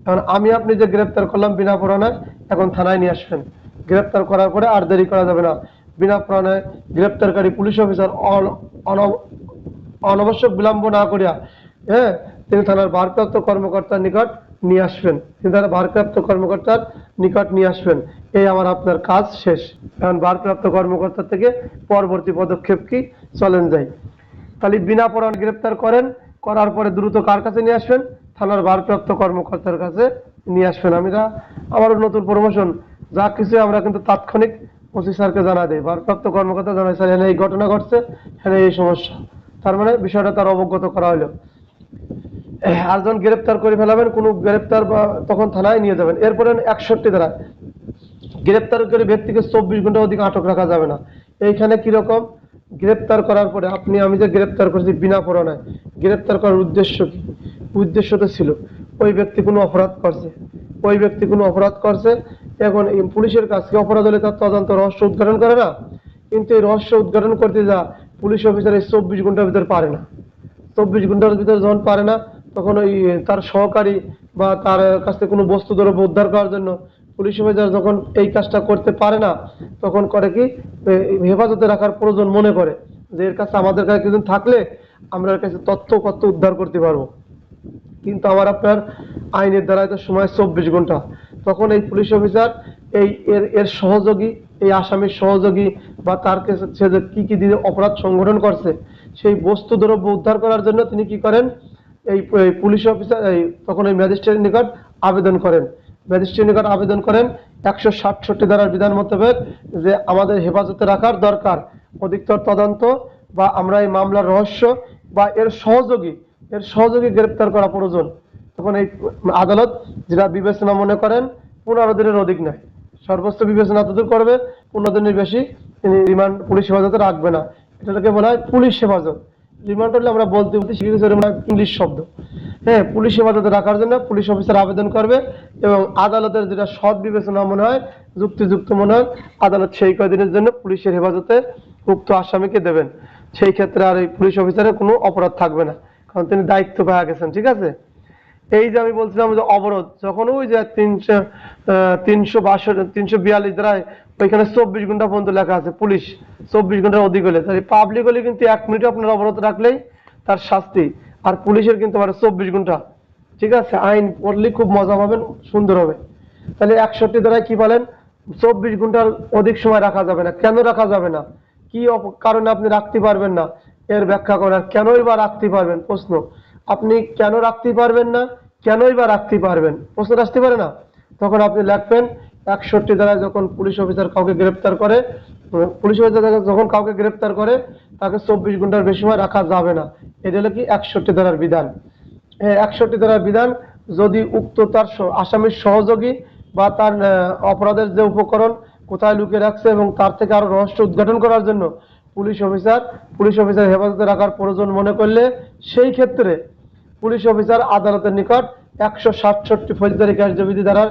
এখন আমি আপনি যে গ্রেপ্তার করলাম বিনা প্রমাণে, এখন থানায় নিয়ে আসবেন। গ্রেপ্তার করার পরে আর দেরি করা যাবে না। বিনা প্রমাণে গ্রেপ্তারকারী পুলিশ অফিসার অনাবশ্যক বিলম্ব না করিয়া তিনি থানার ভারপ্রাপ্ত কর্মকর্তার নিকট নিয়ে আসবেন। এই আমার আপনার কাজ শেষ। এখন ভারপ্রাপ্ত কর্মকর্তা থেকে পরবর্তী পদক্ষেপ কি, চলেন যাই। তাহলে বিনা প্রমাণে গ্রেপ্তার করার পরে দ্রুত কার কাছে নিয়ে আসবেন, থানার ভারপ্রাপ্ত কর্মকর্তার কাছে নিয়ে আসবেন। আমারও নতুন প্রমোশন, যা কিছু আমরা কিন্তু তাৎক্ষণিক ওসি স্যারকে জানা দেয়, ভারপ্রাপ্ত কর্মকর্তা জানাই, স্যার এখানে এই ঘটনা ঘটছে, এখানে এই সমস্যা, তার মানে বিষয়টা তার অবগত করা হলো। আর যখন গ্রেপ্তার করে ফেলাবেন, কোনো গ্রেপ্তার বা তখন থানায় নিয়ে যাবেন। এরপরে 61 ধারা, গ্রেপ্তার করে ব্যক্তিকে 24 ঘন্টা অধিক আটক রাখা যাবে না। এইখানে কিরকম, গ্রেপ্তার করার পরে আমি যে গ্রেপ্তার করছি বিনা প্রমাণে, গ্রেপ্তার করার উদ্দেশ্য কি? উদ্দেশ্য তো ছিল ওই ব্যক্তি কোনো অপরাধ করছে। এখন এই পুলিশের কাছে অপরাধ হলে তার তদন্ত রহস্য উদ্ঘাটন করে না, কিন্তু এই রহস্য উদ্ঘাটন করতে পুলিশ অফিসার এই 24 ঘন্টার ভিতরে পারে না। 24 ঘন্টার ভিতরে যখন পারে না, তখন ওই তার সহকারী বা তার কাছ থেকে কোনো বস্তু দ্রব্য উদ্ধার করার জন্য পুলিশ অফিসার যখন এই কাজটা করতে পারে না, তখন করে কি, হেফাজতে রাখার প্রয়োজন মনে করে যে এর কাছে আমাদের কাছে কিছুদিন থাকলে আমরা এর কাছে তথ্য উদ্ধার করতে পারবো। কিন্তু আমার আপনার আইনের দ্বারাই তো সময় 24 ঘন্টা। তখন এই পুলিশ অফিসার এর সহযোগী, এই আসামির সহযোগী বা তার কাছে সে যে কি দিয়ে অপরাধ সংগঠন করছে সেই বস্তু দ্রব্য উদ্ধার করার জন্য তিনি কি করেন, এই পুলিশ অফিসার তখন এই ম্যাজিস্ট্রেটের নিকট আবেদন করেন। 167 ধারার বিধান মোতাবেক যে আমাদের হেফাজতে রাখার দরকার, অধিকতর তদন্ত বা আমরা এই মামলার রহস্য বা এর সহযোগী গ্রেপ্তার করা প্রয়োজন। তখন এই আদালত যেটা বিবেচনা মনে করেন 15 দিনের অধিক নয়, সর্বোচ্চ বিবেচনা তদুর করবে, 15 দিনের বেশি তিনি রিমান্ড পুলিশ হেফাজতে রাখবে না। এটাকে বলা হয় পুলিশ হেফাজত। রিমান্ড হলে আমরা বলতে শিখে গেছি ইংলিশ শব্দ। পুলিশ হেফাজতে রাখার জন্য পুলিশ অফিসার আবেদন করবে এবং আদালতের যেটা সৎ বিবেচনা মনে হয়, যুক্তিযুক্ত মনে হয়, আদালত সেই কয়দিনের জন্য পুলিশের হেফাজতে উক্ত আসামিকে দেবেন। সেই ক্ষেত্রে আর এই পুলিশ অফিসারের কোনো অপরাধ থাকবে না, কারণ তিনি দায়িত্ব পাওয়া গেছেন। ঠিক আছে। এই যে আমি বলছিলাম যে অবরোধ, যখন ওই যে 342 ধারায় ওইখানে 24 ঘন্টা পর্যন্ত লেখা আছে, পুলিশ 24 ঘন্টার অধিক হলে, তাই পাবলিক হলে কিন্তু 1 মিনিট আপনার অবরোধ রাখলেই তার শাস্তি, আর পুলিশের কিন্তু 24 ঘন্টা। ঠিক আছে, আইন পড়লে খুব মজা পাবেন, সুন্দর হবে। তাহলে 61 ধারায় কি বলেন, 24 ঘন্টার অধিক সময় রাখা যাবে না। কেন রাখা যাবে না, কি কারণে আপনি রাখতে পারবেন না, এর ব্যাখ্যা করার। কেনই বা রাখতে পারবেন, প্রশ্ন, আপনি কেন রাখতে পারবেন না, কেনই বা রাখতে পারবেন, প্রশ্ন আসতে পারে না। তখন আপনি লিখবেন 61 ধারায় যখন পুলিশ অফিসার কাউকে গ্রেপ্তার করে, তাকে 24 ঘন্টার বেশি সময় রাখা যাবে না। এটা হলো কি 61 ধারার বিধান। 61 ধারার বিধান যদি উক্ত তার আসামির সহযোগী বা তার অপরাধের যে উপকরণ কোথায় লুকিয়ে রাখছে এবং তার থেকে আরো রহস্য উদ্ঘাটন করার জন্য পুলিশ অফিসার হেফাজতে রাখার প্রয়োজন মনে করলে, সেই ক্ষেত্রে পুলিশ অফিসার আদালতের নিকট 167 ফৌজদারি কার্যবিধি দ্বারা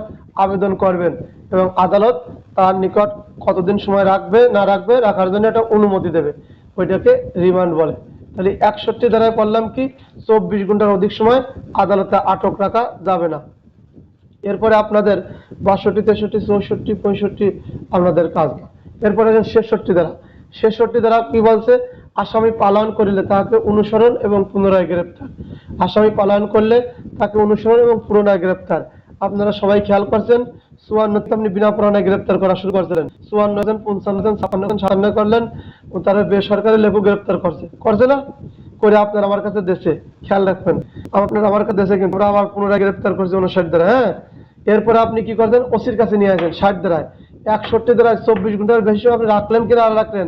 আবেদন করবেন এবং আদালত তার নিকট কতদিন সময় রাখবে না রাখবে রাখার জন্য একটা অনুমতি দেবে। ওইটাকে রিমান্ড বলে। তাহলে 61 ধারায় করলাম কি 24 ঘন্টার অধিক সময় আদালতে আটক রাখা যাবে না। এরপরে আপনাদের 62, 63, 64, 65 আপনাদের কাজ। এরপরে 66 ধারা। 66 ধারা কি বলছে? আসামি পালায়ন করিলে তাকে অনুসরণ এবং পুনরায় গ্রেপ্তার। আসামি পালায়ন করলে তাকে অনুসরণ এবং পুনরায় গ্রেপ্তার। আপনারা সবাই খেয়াল করছেন 54 আপনি বিনা পরোয়ানায় গ্রেপ্তার করা শুরু করছিলেন, 54 জন, 55 জন, 56 জন, 57 করলেন ও তারা বেসরকারি লেবু গ্রেপ্তার করছে না করে আপনার আমার কাছে দেশে খেয়াল রাখবেন। আপনার আমার কাছে দেশে কিন্তু আবার পুনরায় গ্রেপ্তার করছে 59 ধারা। হ্যাঁ, এরপরে আপনি কি করছেন? ওসির কাছে নিয়ে আসেন 60 ধারায়। 61 ধারায় 24 ঘন্টার বেশি আপনি রাখলেন কিনা আর রাখলেন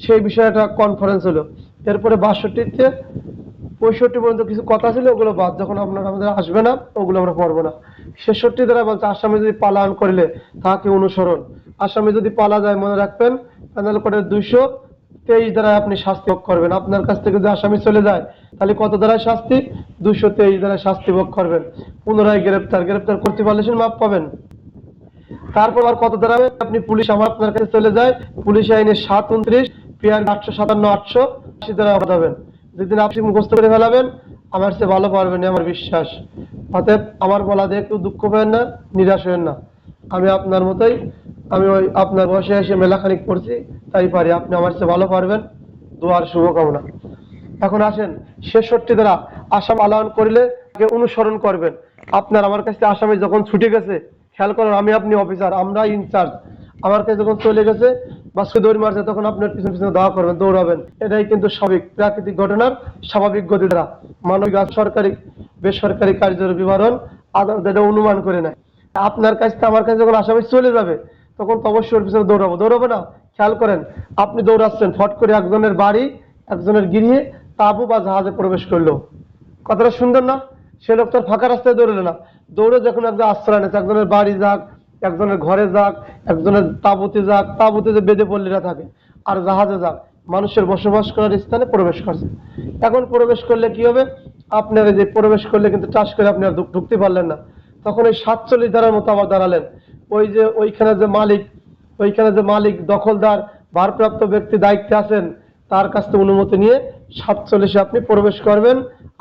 সেই বিষয়ে একটা কনফারেন্স হলো। এরপরে 62 65 পর্যন্ত কিছু কথা ছিল, ওগুলো বাদ, যখন আপনার আমাদের আসবে না ওগুলো আমরা পড়বো না। 66 ধারা বলছে আসামি যদি পালায়ন করলে তাকে অনুসরণ। আসামি যদি পালা যায় মনে রাখবেন প্যানেল কোডের 223 ধারায় আপনি শাস্তি ভোগ করবেন। আপনার কাছ থেকে যদি আসামি চলে যায় তাহলে কত ধারায় শাস্তি? 223 ধারায় শাস্তি ভোগ করবেন। পুনরায় গ্রেপ্তার করতে পারলে সে মাপ পাবেন। তারপর আর কত ধারা আপনি পুলিশ আপনার কাছে চলে যায়, পুলিশ আইনের 729 পিআর 857 880 ধারা পাবেন। যেদিন আপনি মুখস্থ করে ফেলাবেন আমার চেয়ে ভালো পারবেন আমার বিশ্বাস। অতএব আমার বলা দিয়ে একটু দুঃখ পেন না, নিরাশ হবেন না। আমি আপনার মতোই, আমি ওই আপনার বসে এসে মেলাখানিক পড়ছি তাই পারি, আপনি আমার চেয়ে ভালো পারবেন। দোয়ার শুভকামনা। এখন আসেন 66 ধারা। আসামি পালায়ন করলে তাকে অনুসরণ করবেন। আপনার আমার কাছে আসামি যখন ছুটে গেছে, খেয়াল করেন আমি আপনি অফিসার, আমরা ইনচার্জ, আমার কাছে যখন চলে গেছে বাসকে দৌড় মারছে তখন আপনার পিছনে পিছনে দাওয়া করবেন, দৌড়াবেন। এটাই কিন্তু স্বাভাবিক প্রাকৃতিক ঘটনার স্বাভাবিক গতি দ্বারা মানবিক সরকারি বেসরকারি কার্যের বিবরণ আদালত এটা অনুমান করে নেয়। আপনার কাছ থেকে আমার কাছে যখন আসামি চলে যাবে তখন তো অবশ্যই ওর পিছনে দৌড়াবো না। খেয়াল করেন আপনি দৌড়াচ্ছেন, ফট করে একজনের বাড়ি একজনের গৃহে তাঁবু বা জাহাজে প্রবেশ করলো। কথাটা সুন্দর না? সে লোক তার ফাঁকা রাস্তায় দৌড়লো না, দৌড়ে যখন একজন আশ্রয় নিয়েছে, একজনের বাড়ি যাক, একজনের ঘরে যাক, একজনের তাঁবুতে যাক, তাঁবুতে যে বেঁধে পল্লীরা থাকে, আর জাহাজে যাক, মানুষের বসবাস করার স্থানে প্রবেশ করছে। এখন প্রবেশ করলে কি হবে? আপনারা যে প্রবেশ করলে কিন্তু চাষ করে আপনি আর ঢুকতে পারলেন না, তখন ওই 47 ধারার মতো আবার দাঁড়ালেন। ওই যে ওইখানে যে মালিক দখলদার ভারপ্রাপ্ত ব্যক্তি দায়িত্বে আছেন তার কাছ থেকে অনুমতি নিয়ে 47 আপনি প্রবেশ করবেন।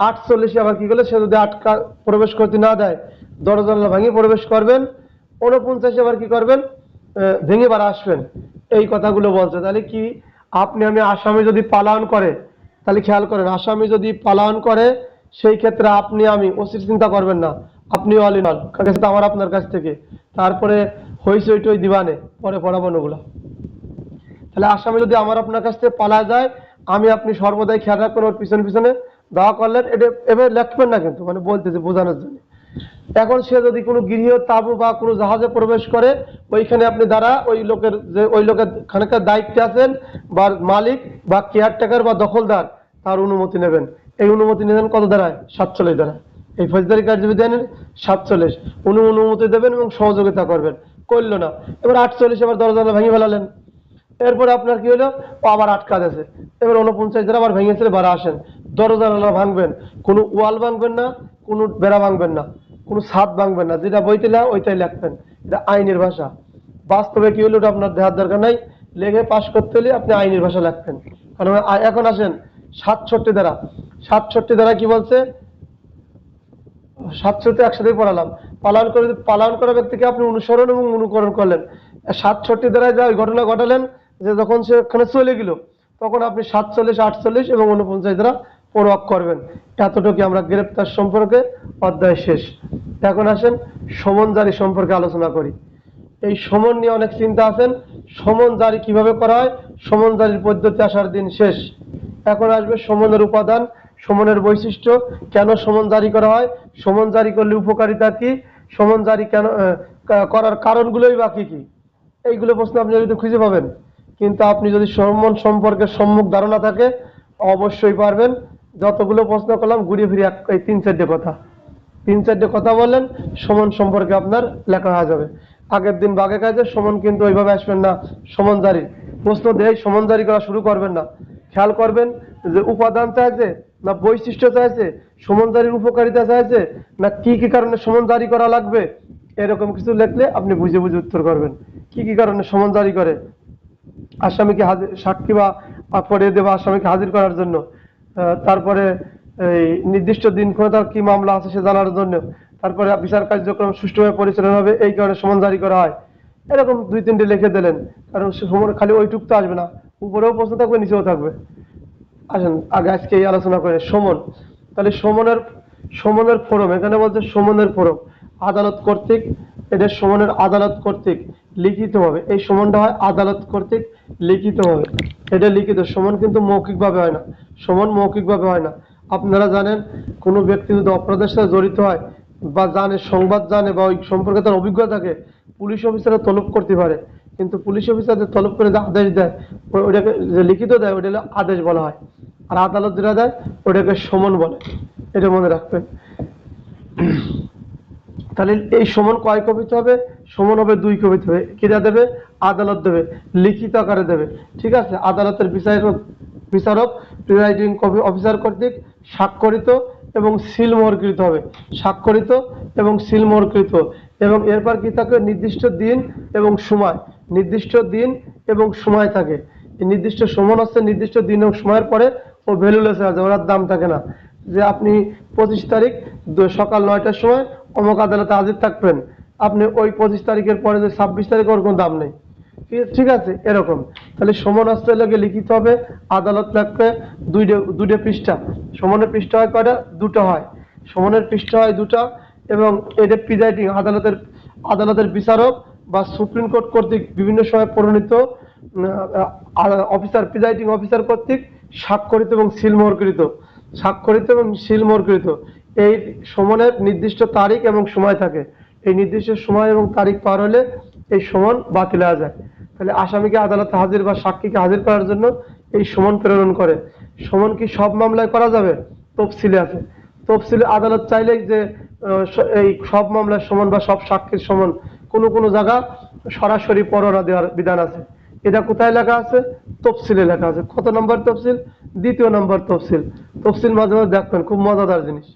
48 আবার কি করলে সে যদি আটকা প্রবেশ করতে না দেয় দরজা ভাঙিয়ে প্রবেশ করবেন। 49 আবার কি করবেন? ভেঙে বার আসবেন। এই কথাগুলো বলছে। তাহলে কি আমি আসামি যদি পালায়ন করে, তাহলে খেয়াল করেন আসামি যদি পালায়ন করে সেই ক্ষেত্রে আমি ওসির চিন্তা করবেন না, আপনি অল ইন অল আমার আপনার কাছ থেকে তারপরে হইছে ওইটাই দিবানে পরে পড়াবো ওগুলা। তাহলে আসামি যদি আমার আপনার কাছ থেকে পালায় যায় আপনি সর্বদাই খেয়াল রাখবেন ওর পিছনে পিছনে দাওয়া করলেন। এটা এবার লিখবেন না কিন্তু, মানে বলতেছে বোঝানোর জন্য। এখন সে যদি কোনো গৃহ তাঁবু বা কোনো জাহাজে প্রবেশ করে ওইখানে আপনি দ্বারা ওই লোকের খানিকার দায়িত্বে আছেন বা মালিক বা কেয়ারটেকার বা দখলদার তার অনুমতি নেবেন। এই অনুমতি নেবেন কত দ্বারায়? 47 দ্বারায়। এই ফৌজদারি কার্যবিধানের 47 অনুমতি দেবেন এবং সহযোগিতা করবেন। করল না, এবার 48 এবার দরজা ভেঙে ফেলালেন। এরপরে আপনার কি হলো? ও আবার আটকা আছে। এবার 49 ধারা আবার ভেঙেছে, বাড়া আসেন, দরজা ভাঙবেন, কোনো ওয়াল ভাঙবেন না, কোনো বেড়া ভাঙবেন না, কোনো ছাদ ভাঙবেন না, যেটা বইতে লেখা ওইটাই লিখবেন। এটা আইনের ভাষা। বাস্তবে কি হলো ওটা আপনার দেখার দরকার নাই, লেখে পাশ করতে হলে আপনি আইনের ভাষা লিখবেন। কারণ এখন আসেন 67 ধারা। 67 ধারা কি বলছে? 67 একসাথে পড়ালাম। পালন করা ব্যক্তিকে আপনি অনুসরণ এবং অনুকরণ করলেন। 67 ধারায় যা ওই ঘটনা ঘটালেন যে যখন সে ওখানে চলে গেল তখন আপনি 47, 48 এবং 49 ধারা প্রয়োগ করবেন। এতটুকু আমরা গ্রেপ্তার সম্পর্কে অধ্যায় শেষ। এখন আসেন সমন জারি সম্পর্কে আলোচনা করি। এই সমন নিয়ে অনেক চিন্তা আছেন। সমন জারি কিভাবে করা হয়, সমন জারির পদ্ধতি আসার দিন শেষ। এখন আসবে সমনের উপাদান, সমনের বৈশিষ্ট্য, কেন সমন জারি করা হয়, সমন জারি করলে উপকারিতা কি, সমন জারি কেন করার কারণগুলোই বা কি কি, এইগুলো প্রশ্ন আপনি যদি খুঁজে পাবেন। কিন্তু আপনি যদি সমন সম্পর্কে সম্মুখ ধারণা থাকে অবশ্যই পারবেন। যতগুলো প্রশ্ন করলাম ঘুরিয়ে ফিরিয়ে এই 3-4টে কথা বললেন সমন সম্পর্কে আপনার লেখা হয়ে যাবে। আগের দিন বাঘে কাজে সমন কিন্তু ওইভাবে আসবেন না। সমন জারি প্রশ্ন দিয়ে সমন জারি করা শুরু করবেন না। খেয়াল করবেন যে উপাদান চাইছে না বৈশিষ্ট্য চাইছে, সমন জারির উপকারিতা চাইছে না কি কি কারণে সমন জারি করা লাগবে, এরকম কিছু লিখলে আপনি বুঝে বুঝে উত্তর করবেন। কি কি কারণে সমন জারি করে? আসামিকে সাক্ষী বা পড়িয়ে দেবো আসামিকে হাজির করার জন্য, তারপরে এই নির্দিষ্ট দিনক্ষণ তার কি মামলা আছে সে জানার জন্য, তারপরে বিচার কার্যক্রম সুষ্ঠুভাবে পরিচালনা হবে এই কারণে সমন জারি করা হয়। এরকম 2-3টে লিখে দিলেন, কারণ সমন খালি ওইটুক তো আসবে না, উপরেও প্রশ্ন থাকবে নিচেও থাকবে। আসেন আগে আজকে এই আলোচনা করে সমন। তাহলে সমনের ফরম, এখানে বলছে সমনের ফরম আদালত কর্তৃক, এটা সমনের আদালত কর্তৃক লিখিত হবে। এই সমনটা হয় আদালত কর্তৃক লিখিত হবে, এটা লিখিত। সমন কিন্তু মৌখিকভাবে হয় না, সমন মৌখিকভাবে হয় না। আপনারা জানেন কোনো ব্যক্তি যদি অপরাধের সাথে জড়িত হয় বা জানে, সংবাদ জানে বা ওই সম্পর্কে তার অভিজ্ঞতা থাকে, পুলিশ অফিসাররা তলব করতে পারে। কিন্তু পুলিশ অফিসার যে তলব করে যে আদেশ দেয়, ওইটাকে যে লিখিত দেয় ওটা হলো আদেশ বলা হয়। আর আদালত যেটা দেয় ওটাকে সমন বলে, এটা মনে রাখবেন। তাহলে এই সমন কয় কপিতে হবে? সমন হবে 2 কপিতে হবে। কিরা দেবে? আদালত দেবে, লিখিত আকারে দেবে। ঠিক আছে, আদালতের বিচারক প্রিসাইডিং অফিসার কর্তৃক স্বাক্ষরিত এবং সিলমোহরকৃত হবে, স্বাক্ষরিত এবং সিলমোহরকৃত। এবং এরপর কি থাকে? নির্দিষ্ট দিন এবং সময়, নির্দিষ্ট দিন এবং সময় থাকে। এই নির্দিষ্ট সমন হচ্ছে নির্দিষ্ট দিন এবং সময়ের পরে ও ভ্যালুলেস আছে, ওর দাম থাকে না। যে আপনি 25 তারিখ সকাল 9টার সময় অমুক আদালতে হাজির থাকবেন, আপনি ওই 25 তারিখের পরে যে 26 তারিখ ওর কোনো দাম নেই। ঠিক আছে, এরকম। তাহলে সমন আসতে লাগে লিখিত হবে, আদালত লাগবে 2টে পৃষ্ঠা। সমনের পৃষ্ঠা হয় কয়টা? 2টা হয়। সমনের পৃষ্ঠা হয় 2টা। এবং এটা প্রিজাইডিং আদালতের বিচারক বা সুপ্রিম কোর্ট কর্তৃক বিভিন্ন সময় প্রণীত অফিসার, প্রিজাইডিং অফিসার কর্তৃক স্বাক্ষরিত এবং সিলমোহরকৃত, স্বাক্ষরিত এবং সিলমোহরকৃত। এই সমনের নির্দিষ্ট তারিখ এবং সময় থাকে। এই নির্দিষ্ট সময় এবং তারিখ পার হলে এই সমন বাতিল হয়ে যায়। তাহলে আসামিকে আদালতে হাজির বা সাক্ষীকে হাজির করার জন্য এই সমন প্রেরণ করে। সমন কি সব মামলায় করা যাবে? তফসিলে আছে। তফসিলে আদালত চাইলেই যে এই সব মামলার সমন বা সব সাক্ষীর সমন কোনো জায়গা সরাসরি পরোয়ানা দেওয়ার বিধান আছে। এটা কোথায় লেখা আছে? তফসিলে লেখা আছে। কত নম্বর তফসিল? 2য় নম্বর তফসিল। তফসিল মাঝে মাঝে দেখবেন, খুব মজাদার জিনিস।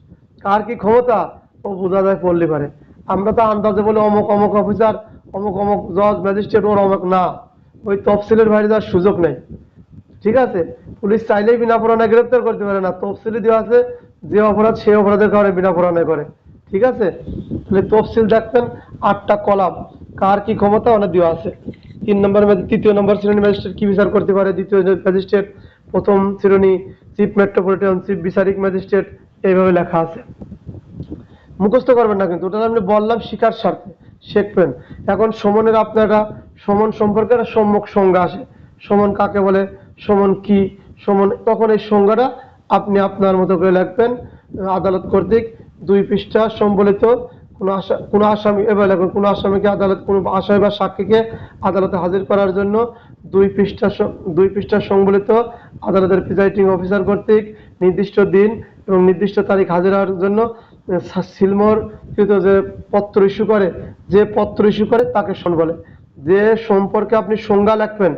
কার কি ক্ষমতা ও বোঝা যায় পড়লে পারে। আমরা তো আন্দাজে বলে অমুক অমুক অফিসার, অমুক অমুক জজ ম্যাজিস্ট্রেট, ওর অমুক না। ওই তফসিলের বাইরে যাওয়ার সুযোগ নেই। ঠিক আছে, পুলিশ চাইলেই বিনা পরোয়ানায় গ্রেপ্তার করতে পারে না। তফসিলে দেওয়া আছে যে অপরাধ সেই অপরাধের কারণে বিনা পরোয়ানায় করে। ঠিক আছে, তাহলে তফসিল দেখবেন 8টা কলাম, কার কি ক্ষমতা অনেক দেওয়া আছে। 3 নম্বর শ্রেণী ম্যাজিস্ট্রেট কি বিচার করতে পারে, 2য় ম্যাজিস্ট্রেট, 1ম শ্রেণী চিফ মেট্রোপলিটন, চিফ বিচারিক ম্যাজিস্ট্রেট, এইভাবে লেখা আছে। মুখস্থ করবেন না কিন্তু, ওটা আমি বললাম শিকার স্বার্থে, শিখবেন। এখন সমনের আপনারা সমন সম্পর্কে একটা সম্যক সংজ্ঞা আসে। সমন কাকে বলে, সমন কি, সমন, তখন এই সংজ্ঞাটা আপনি আপনার মতো করে লিখবেন। আদালত কর্তৃক 2 পৃষ্ঠা সম্বলিত কোনো আসামি, এবার লিখুন, কোনো আসামিকে আদালত, কোনো আসামি বা সাক্ষীকে আদালতে হাজির করার জন্য 2 পৃষ্ঠা সম্বলিত আদালতের প্রিসাইডিং অফিসার কর্তৃক নির্দিষ্ট দিন এবং নির্দিষ্ট তারিখ হাজির হওয়ার জন্য সিলমোহরকৃত যে পত্র ইস্যু করে, তাকে সমন বলে। যে সম্পর্কে আপনি সংজ্ঞা লিখবেন,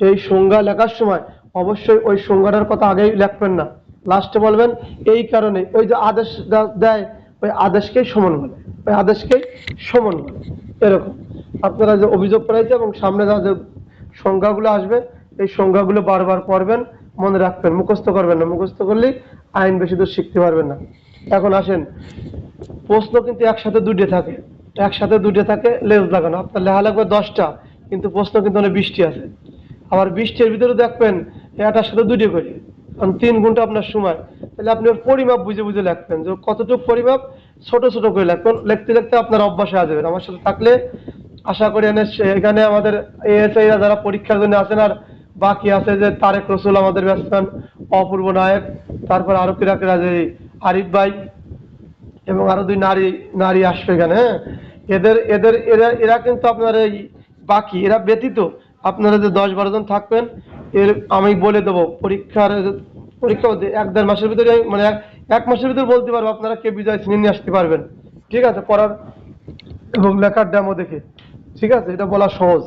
এই সংজ্ঞা লেখার সময় অবশ্যই ওই সংজ্ঞাটার কথা আগেই লিখবেন না, লাস্টে বলবেন এই কারণে। ওই যে আদেশ দেয় ওই আদেশকেই সমন বলে, ওই আদেশকেই সমন বলে। এরকম আপনারা যে অভিযোগ করাইছে এবং সামনে যে সংজ্ঞাগুলো আসবে, এই সংজ্ঞাগুলো বারবার পড়বেন, মনে রাখবেন, মুখস্থ করবেন না। মুখস্থ করলেই আইন বেশি দূর শিখতে পারবেন না। এখন আসেন, প্রশ্ন কিন্তু একসাথে 2টে থাকে, লেজ লাগানো। আপনার লেখা লাগবে 10টা, কিন্তু প্রশ্ন কিন্তু অনেক 20টি আছে। আবার 20টির ভিতরে দেখবেন একটার সাথে 2টে করে, কারণ 3 ঘন্টা আপনার সময়। তাহলে আপনি ওর পরিমাপ বুঝে বুঝে লিখবেন, যে কতটুকু পরিমাপ, ছোট ছোট করে লিখবেন। লিখতে লিখতে আপনার অভ্যাস হয়ে যাবে। আমার সাথে থাকলে আশা করি এখানে আমাদের এএসআইরা যারা পরীক্ষার জন্য আছেন, আর বাকি আছে যে তারেক রসুল আমাদের ব্যাটসম্যান, অপূর্ব নায়ক, তারপর আরো ক্রীড়া যে আরিফ ভাই, এবং আরো 2 নারী আসবে এখানে। হ্যাঁ, এরা কিন্তু আপনার এই বাকি, এরা ব্যতীত আপনারা যে 10-12 জন থাকবেন, এর আমি বলে দেবো পরীক্ষা 1-1.5 মাসের ভিতরে, মানে 1 মাসের ভিতরে বলতে পারবো আপনারা কে বিজয় ছিনিয়ে নিয়ে আসতে পারবেন। ঠিক আছে, পড়ার এবং লেখার ডেমো দেখে। ঠিক আছে, এটা বলা সহজ।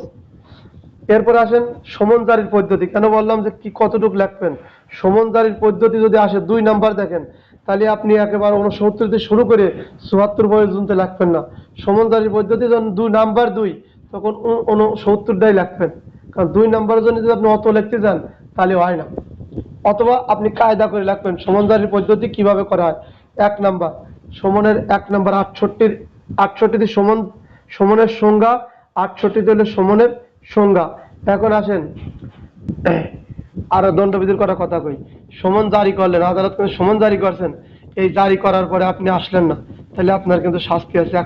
এরপরে আসেন সমন জারির পদ্ধতি। কেন বললাম যে কি কতটুকু লিখবেন? সমন জারির পদ্ধতি যদি আসে 2 নাম্বার দেখেন, তাহলে আপনি একেবারে 69 থেকে শুরু করে 74 পর্যন্ত লিখবেন না। সমন জারির পদ্ধতি যখন 2 নাম্বার 2, তখন 69টাই লিখবেন। কারণ 2 নাম্বারের জন্য যদি আপনি অত লিখতে যান, তাহলে হয় না। অথবা আপনি কায়দা করে রাখবেন সমন জারির পদ্ধতি কিভাবে করা হয়। 1 নাম্বার, সমনের 1 নাম্বার 68টি সমনের সংজ্ঞা, 68টি হলো সমনের সংজ্ঞা। এখন আসেন আরো দণ্ডবিধির কথা কই। সমন জারি করলেন, আদালত থেকে সমন জারি করছেন, এই জারি করার পরে আপনি আসলেন না, তাহলে আপনার কিন্তু শাস্তি আছে।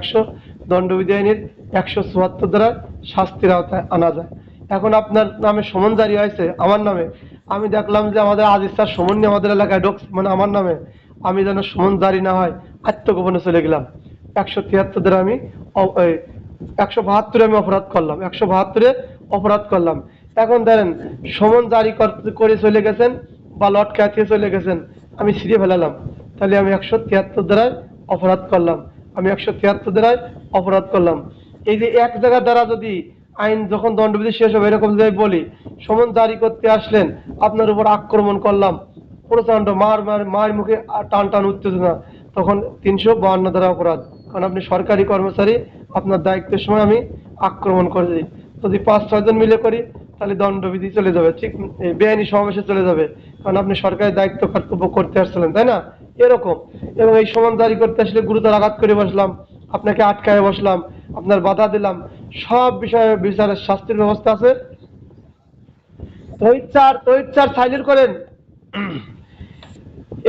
দণ্ডবিধি আইনের 174 দ্বারা শাস্তির আওতায় আনা যায়। এখন আপনার নামে সমন জারি হয়েছে আমার নামে, আমি দেখলাম যে আমাদের আজিজ স্যার সমন নিয়ে আমাদের এলাকায় ঢুকছে, মানে আমার নামে, আমি যেন সমন জারি না হয় আত্মগোপনে চলে গেলাম। 173 দ্বারা আমি 172 আমি অপরাধ করলাম, 172-এ অপরাধ করলাম। এখন ধরেন সমন জারি করে চলে গেছেন বা লটকাতে চলে গেছেন, আমি ছিঁড়ে ফেলালাম, তাহলে আমি 173 দ্বারায় অপরাধ করলাম, আমি 173 দ্বারায় অপরাধ করলাম। এই যে এক জায়গা দ্বারা যদি আইন যখন দণ্ডবিধি শেষ হবে এরকম যদি বলি সমন জারি করতে আসলেন, আপনার উপর আক্রমণ করলাম, প্রচন্ড মার মুখে টান টান উত্তেজনা, তখন 352 দ্বারা অপরাধ, কারণ আপনি সরকারি কর্মচারী, আপনার দায়িত্বের সময় আমি আক্রমণ করেছি। যদি 5-6 জন মিলে করি তাহলে দণ্ডবিধি চলে যাবে, ঠিক বেআইনি সমাবেশে চলে যাবে, কারণ আপনি সরকারি দায়িত্ব কর্তব্য করতে আসছিলেন, তাই না? এরকম। এবং এই সমন জারি করতে আসলে গুরুতর আঘাত করে বসলাম, আপনাকে আটকায় বসলাম, আপনার বাধা দিলাম, সব বিষয়ে বিচারের শাস্তির ব্যবস্থা আছে। তৈচ্ছার সাইলেন্ট করেন।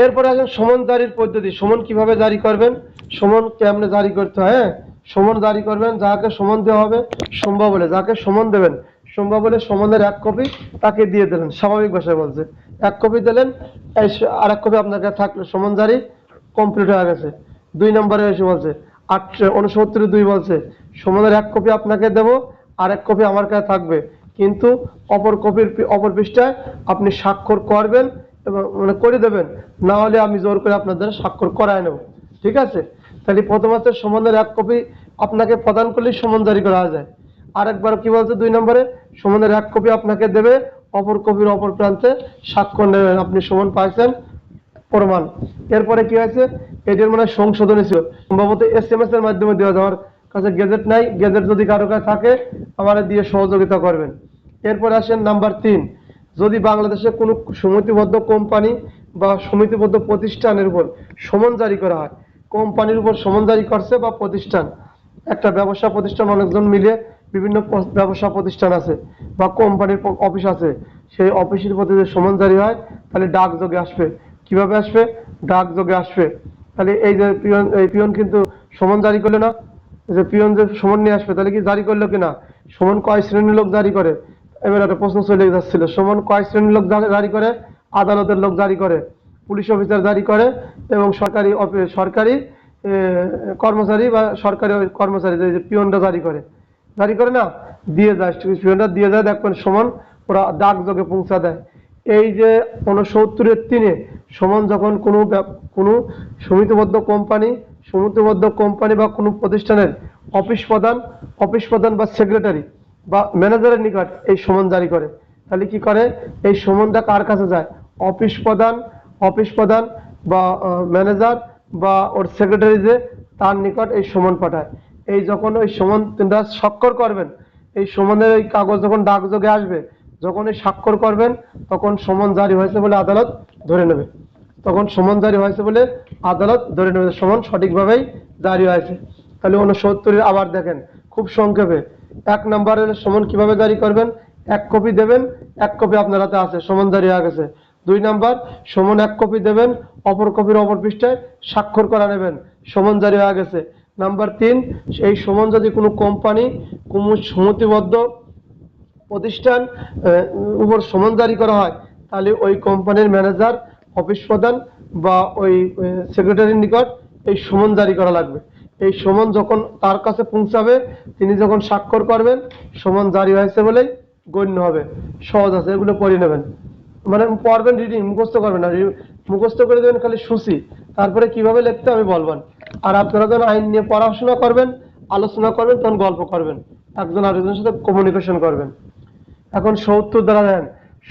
এরপরে আসেন সমন জারির পদ্ধতি। সমন কিভাবে জারি করবেন, সমন কেমনে জারি করতে হয়। সমন জারি করবেন, যাকে সমন দেওয়া হবে সম্ভব বলে, যাকে সমন দেবেন সম্ভব বলে সমনের 1 কপি তাকে দিয়ে দিলেন, স্বাভাবিক ভাষায় বলছে 1 কপি দিলেন, আর 1 কপি আপনার কাছে থাকলো, সমন জারি কমপ্লিট হয়ে গেছে। 2 নম্বরে এসে বলছে 69(2) বলছে সমনের 1 কপি আপনাকে দেব, আর 1 কপি আমার কাছে থাকবে, কিন্তু অপর পৃষ্ঠায় আপনি স্বাক্ষর করবেন এবং মানে করে দেবেন, না হলে আমি জোর করে আপনার দ্বারা স্বাক্ষর করায় নেব। ঠিক আছে? তাহলে প্রথমত সমনের 1 কপি আপনাকে প্রদান করলেই সমন জারি করা যায়। আরেকবার কি বলছে 2 নম্বরে, সমনের 1 কপি আপনাকে দেবে, অপর কপির অপর প্রান্তে স্বাক্ষর নেবেন, আপনি সমন পাইছেন, প্রমাণ। এরপরে কি হয়েছে, এটির মানে সংশোধনী ছিল, সম্ভবত SMS এর মাধ্যমে দেওয়া, আমার কাছে গেজেট নাই, গেজেট যদি কারো কাছে থাকে আমার দিয়ে সহযোগিতা করবেন। এরপরে আসেন নাম্বার 3, যদি বাংলাদেশে কোনো সমিতিবদ্ধ কোম্পানি বা সমিতিবদ্ধ প্রতিষ্ঠানের উপর সমন জারি করা হয়, কোম্পানির উপর সমন জারি করছে বা প্রতিষ্ঠান, একটা ব্যবসা প্রতিষ্ঠান, অনেকজন মিলে বিভিন্ন ব্যবসা প্রতিষ্ঠান আছে বা কোম্পানির অফিস আছে, সেই অফিসের প্রতি যদি সমন জারি হয় তাহলে ডাকযোগে আসবে। কিভাবে আসবে? ডাকযোগে আসবে। তাহলে এই যে পিয়ন কিন্তু সমন জারি করলো না, যে পিয়ন যে সমন নিয়ে আসবে, তাহলে কি জারি করলো কিনা? সমন কয় শ্রেণীর লোক জারি করে? এবার একটা প্রশ্ন চলে যাচ্ছিল, সমন কয় শ্রেণীর লোক জারি করে? আদালতের লোক জারি করে, পুলিশ অফিসার জারি করে, এবং সরকারি কর্মচারী বা সরকারি কর্মচারী যে পিয়নটা জারি করে না, দিয়ে যায়, পিয়নটা দিয়ে যায়, দেখবেন সমন ওরা ডাকযোগে পৌঁছা দেয়। এই যে 69(3) সমন যখন কোনো সমিতিবদ্ধ কোম্পানি বা কোনো প্রতিষ্ঠানের অফিস প্রধান বা সেক্রেটারি বা ম্যানেজারের নিকট এই সমন জারি করে, তাহলে কি করে, এই সমনটা কার কাছে যায়? অফিস প্রধান বা ম্যানেজার বা ওর সেক্রেটারি যে, তার নিকট এই সমন পাঠায়। এই যখন ওই সমন তিনটা স্বাক্ষর করবেন, এই সমনের ওই কাগজ যখন ডাকযোগে আসবে, যখন এই স্বাক্ষর করবেন তখন সমন জারি হয়েছে বলে আদালত ধরে নেবে, সমন সঠিকভাবেই জারি হয়েছে। তাহলে 69 আবার দেখেন খুব সংক্ষেপে। 1 নম্বরের সমন কিভাবে জারি করবেন, 1 কপি দেবেন, 1 কপি আপনার হাতে আছে, সমন জারি হয়ে গেছে। 2 নম্বর, সমন 1 কপি দেবেন, অপর কপির অপর পৃষ্ঠায় স্বাক্ষর করা নেবেন, সমন জারি হয়ে গেছে। নাম্বার 3, এই সমন যদি কোনো কোম্পানি, কোনো সমিতিবদ্ধ প্রতিষ্ঠান উপর সমন জারি করা হয়, তাহলে ওই কোম্পানির ম্যানেজার, অফিস প্রধান বা ওই সেক্রেটারির নিকট এই সমন জারি করা লাগবে। এই সমন যখন তার কাছে পৌঁছাবে, তিনি যখন স্বাক্ষর করবেন, সমন জারি হয়েছে বলেই গণ্য হবে। সহজ আছে, এগুলো পড়ে নেবেন, মানে পড়বেন, রিডিং মুখস্থ করবেন না, মুখস্থ করে দেবেন খালি সুসি, তারপরে কিভাবে লিখতে আমি বলবেন। আর আপনারা যখন আইন নিয়ে পড়াশোনা করবেন, আলোচনা করবেন, তখন গল্প করবেন, একজন আরেকজনের সাথে কমিউনিকেশন করবেন। এখন 70 দ্বারা দেন,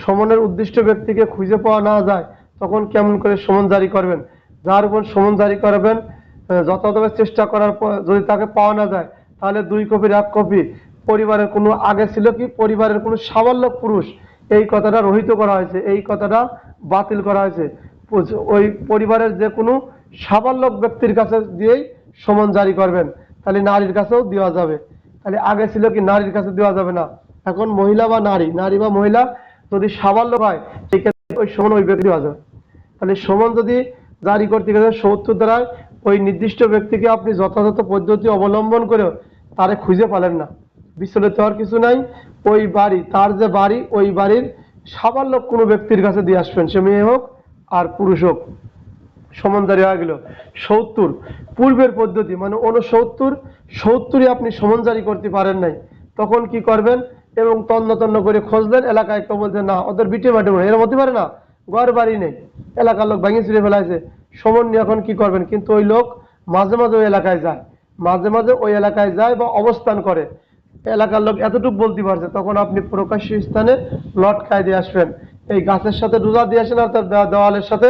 সমনের উদ্দিষ্ট ব্যক্তিকে খুঁজে পাওয়া না যায় তখন কেমন করে সমন জারি করবেন? যার উপর সমন জারি করবেন যথাযথভাবে চেষ্টা করার পর যদি তাকে পাওয়া না যায়, তাহলে 2 কপির 1 কপি পরিবারের কোনো, আগে ছিল কি, পরিবারের কোনো সাবালক পুরুষ এই কথাটা রহিত করা হয়েছে, এই কথাটা বাতিল করা হয়েছে। ওই পরিবারের যে কোনো সাবালক ব্যক্তির কাছে দিয়েই সমন জারি করবেন, তাহলে নারীর কাছেও দেওয়া যাবে। তাহলে আগে ছিল কি নারীর কাছে দেওয়া যাবে না, এখন মহিলা বা নারী, নারী বা মহিলা যদি সাবালক হয় সেই ক্ষেত্রে ওই সমন ওই ব্যক্তি দেওয়া যাবে। তাহলে সমন যদি জারি করতে গেলে ৭০ দ্বারায় ওই নির্দিষ্ট ব্যক্তিকে আপনি যথাযথ পদ্ধতি অবলম্বন করেও তারে খুঁজে পালেন না, বিচলিত হওয়ার কিছু নাই। ওই বাড়ি, তার যে বাড়ি, ওই বাড়ির সাবালক কোনো ব্যক্তির কাছে দিয়ে আসবেন, সে মেয়ে হোক আর পুরুষ হোক। সমন জারি হয়ে গেল। ৭০ পূর্বের পদ্ধতি মানে ৬৯ আপনি সমন জারি করতে পারেন নাই, তখন কি করবেন? এবং তন্ন তন্ন করে খুঁজলেন, এলাকায় কেউ বলছে না ওদের বিটে মাঠে মনে এরকম হতে পারে না, ঘর বাড়ি নেই, এলাকার লোক ভেঙে ছিঁড়ে ফেলাইছে, সমন নিয়ে এখন কি করবেন? কিন্তু ওই লোক মাঝে মাঝে ওই এলাকায় যায়, মাঝে মাঝে ওই এলাকায় যায় বা অবস্থান করে, এলাকার লোক এতটুকু বলতে পারছে, তখন আপনি প্রকাশ্য স্থানে লটকায় দিয়ে আসবেন। এই গাছের সাথে রোজা দিয়ে আসেন আর তার দেওয়ালের সাথে,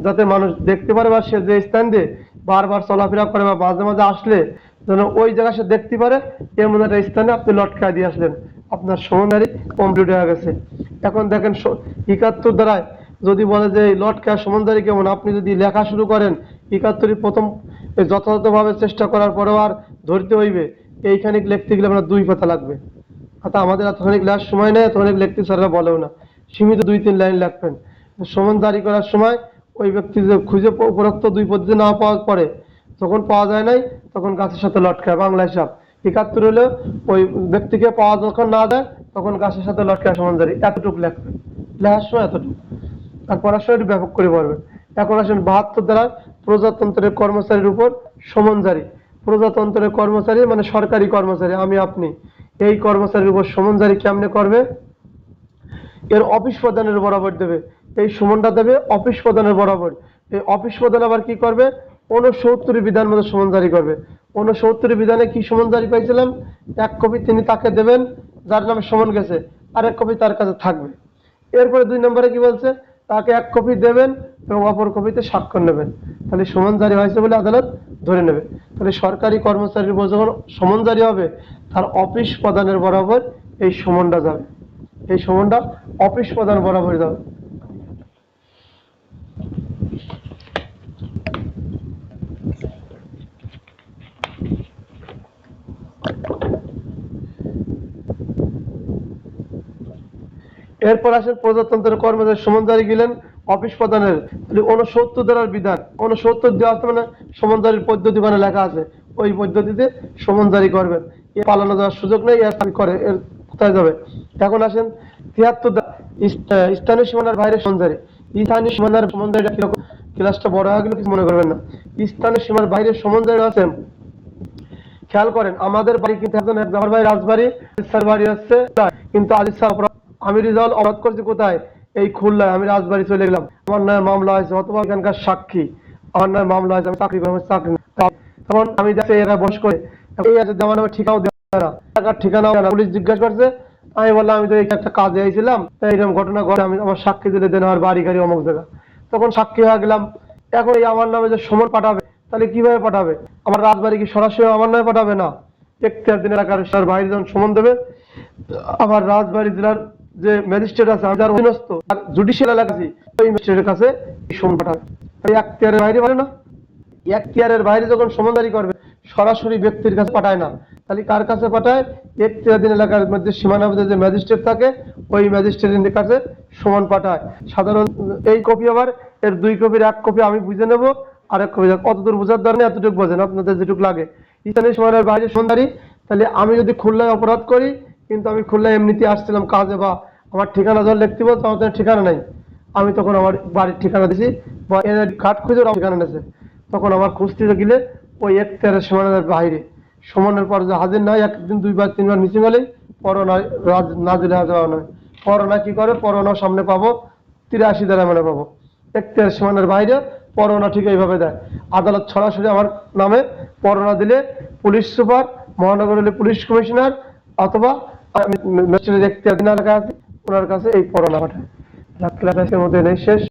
যাতে মানুষ দেখতে পারে বা সে যে স্থান দিয়ে বারবার চলাফেরা করে বা মাঝে মাঝে আসলে যেন ওই জায়গা সে দেখতে পারে, এমন একটা স্থানে আপনি লটকায় দিয়ে আসলেন, আপনার সমনজারি কমপ্লিট হয়ে গেছে। এখন দেখেন ৭১ দ্বারায় যদি বলে যে এই লটকায় সমনজারি কেমন, আপনি যদি লেখা শুরু করেন ৭১ প্রথম যথাযথভাবে চেষ্টা করার পরেও আর ধরতে হইবে, এইখানে লিখতে গেলে আপনার ২ পাতা লাগবে। অর্থাৎ আমাদের এতখানিক লেখার সময় নেই, এতখানিক লিখতে স্যাররা বলেও না, সীমিত ২-৩ লাইন লিখবেন। সমন জারি করার সময় ওই ব্যক্তি যে খুঁজে উপরোক্ত ২ পদ্ধতি না পাওয়ার পরে, যখন পাওয়া যায় নাই তখন গাছের সাথে লটকায়, বাংলা হিসাব। ৭১ হলে ওই ব্যক্তিকে পাওয়া যখন না যায় তখন গাছের সাথে লটকায় সমন জারি, এতটুকু লিখবেন, লেখার সময় এতটুকু, আর পড়ার সময় একটু ব্যাপক করে পড়বেন। এখন আসেন ৭২ দ্বারা প্রজাতন্ত্রের কর্মচারীর উপর সমন জারি। প্রজাতন্ত্রের কর্মচারী মানে সরকারি কর্মচারী, আমি আপনি, এই কর্মচারীর উপর সমন জারি কেমনে করবে? এর অফিস প্রধানের বরাবর দেবে, এই সমনটা দেবে অফিস প্রধানের বরাবর। এই অফিস প্রধান আবার কি করবে? ৬৯ বিধান মতো সমন জারি করবে। ৬৯ বিধানে কি সমন জারি পাইছিলাম? ১ কপি তিনি তাকে দেবেন যার নামে সমন গেছে, আর ১ কপি তার কাছে থাকবে। এরপরে ২ নম্বরে কি বলছে? তাকে ১ কপি দেবেন এবং অপর কপিতে স্বাক্ষর নেবেন, তাহলে সমন জারি হয়েছে বলে আদালত ধরে নেবে। তাহলে সরকারি কর্মচারীর উপর যখন সমন জারি হবে, তার অফিস প্রধানের বরাবর এই সমনটা যাবে, এই সমনটা অফিস প্রধান বরাবর যাবে। এরপর আসেন প্রজাতন্ত্রের কর্মচারী সমন জারি গেলেন অফিস প্রধানের, ৬৯ ধারার বিধান, ৬৯ দেওয়া আছে মানে সমন জারির পদ্ধতি মানে লেখা আছে, ওই পদ্ধতিতে সমন জারি করবেন। এ পালানো যাওয়ার সুযোগ নেই, এর করে এর কোথায় যাবে? এখন আসেন ৭৩ স্থানীয় সীমানার বাইরে সমন জারি। স্থানীয় সীমানার সমন জারিটা কিরকম? ক্লাসটা বড় হয়ে গেলে কিছু মনে করবেন না। স্থানীয় সীমার বাইরে সমন জারি আছে, খেয়াল করেন আমাদের বাড়ি কিন্তু একজন, আমার ভাই রাজবাড়ি, আলিসার বাড়ি হচ্ছে, কিন্তু আলিসার আমি রিজাল অপরাধ করছি কোথায়? এই খুলনায়, আমি রাজবাড়ি চলে গেলাম, আমার নামে মামলা হয়েছে, অথবা এখানকার সাক্ষী, আমার নামে মামলা হয়েছে, আমি চাকরি করি, আমার চাকরি নেই। তখন আমি দেখছি এরা বস করে এই আছে, আমার নামে ঠিকাও দেয় না, টাকার ঠিকানাও দেয় না। পুলিশ জিজ্ঞাসা করছে, আমি বললাম আমি তো একটা কাজে আইছিলাম, এইরকম ঘটনা ঘটে, আমি আমার সাক্ষী দিলে দেন আমার বাড়ি গাড়ি অমুক জায়গা, তখন সাক্ষী হয়ে গেলাম। এখন এই আমার নামে যে সমন পাঠাবে, তাহলে কিভাবে পাঠাবে? আমার রাজবাড়ি কি সরাসরি আমার নামে পাঠাবে? না, ৪ দিন এলাকার বাইরে যখন সমন দেবে, আমার রাজবাড়ী জেলার যে ম্যাজিস্ট্রেট আছে, আমি যার অধীনস্থ আর জুডিশিয়াল এলাকা আছে, ওই ম্যাজিস্ট্রেটের কাছে সমন পাঠাবে। তাই এখতিয়ারের বাইরে পারে না, এখতিয়ারের বাইরে যখন সমন জারি করবে সরাসরি ব্যক্তির কাছে পাঠায় না, তাহলে কার কাছে পাঠায়? ৪ এলাকার মধ্যে সীমানাবদ্ধ যে ম্যাজিস্ট্রেট থাকে, ওই ম্যাজিস্ট্রেটের কাছে সমন পাঠায়। সাধারণ এই কপি আবার এর ২ কপির ১ কপি আমি বুঝে নেব, আর ১ কপি কতদূর বোঝার দরকার, এতটুকু বোঝেন আপনাদের যেটুকু লাগে। স্থানীয় সীমানার বাইরে সমন জারি, তাহলে আমি যদি খুলনায় অপরাধ করি, কিন্তু আমি খুলনায় এমনিতে আসছিলাম কাজে, বা আমার ঠিকানা যখন লিখতে বলছে আমার তো ঠিকানা নাই, আমি তখন আমার বাড়ির ঠিকানা দিছি বা এর কার্ড খুঁজে ঠিকানা নিয়েছে, তখন আমার খুঁজতে গেলে ওই এখতিয়ারের সীমানার বাইরে সমানের পর যে হাজির নয়, ১ দিন ২ বার ৩ বার মিসিং হলেই পরোনা নাজিল হয়ে যাওয়া নয়। পরোনা কি করে? পরোনা সামনে পাবো ৮৩ ধারা মানে পাবো, এখতিয়ার সীমানার বাইরে পরোনা ঠিক এইভাবে দেয়। আদালত সরাসরি আমার নামে পরোনা দিলে পুলিশ সুপার, মহানগর হলে পুলিশ কমিশনার, অথবা আমি ম্যাজিস্ট্রেটের এখতিয়ার লেখা আছে ওনার কাছে এই পরোনা পাঠায়। মধ্যে নেই শেষ।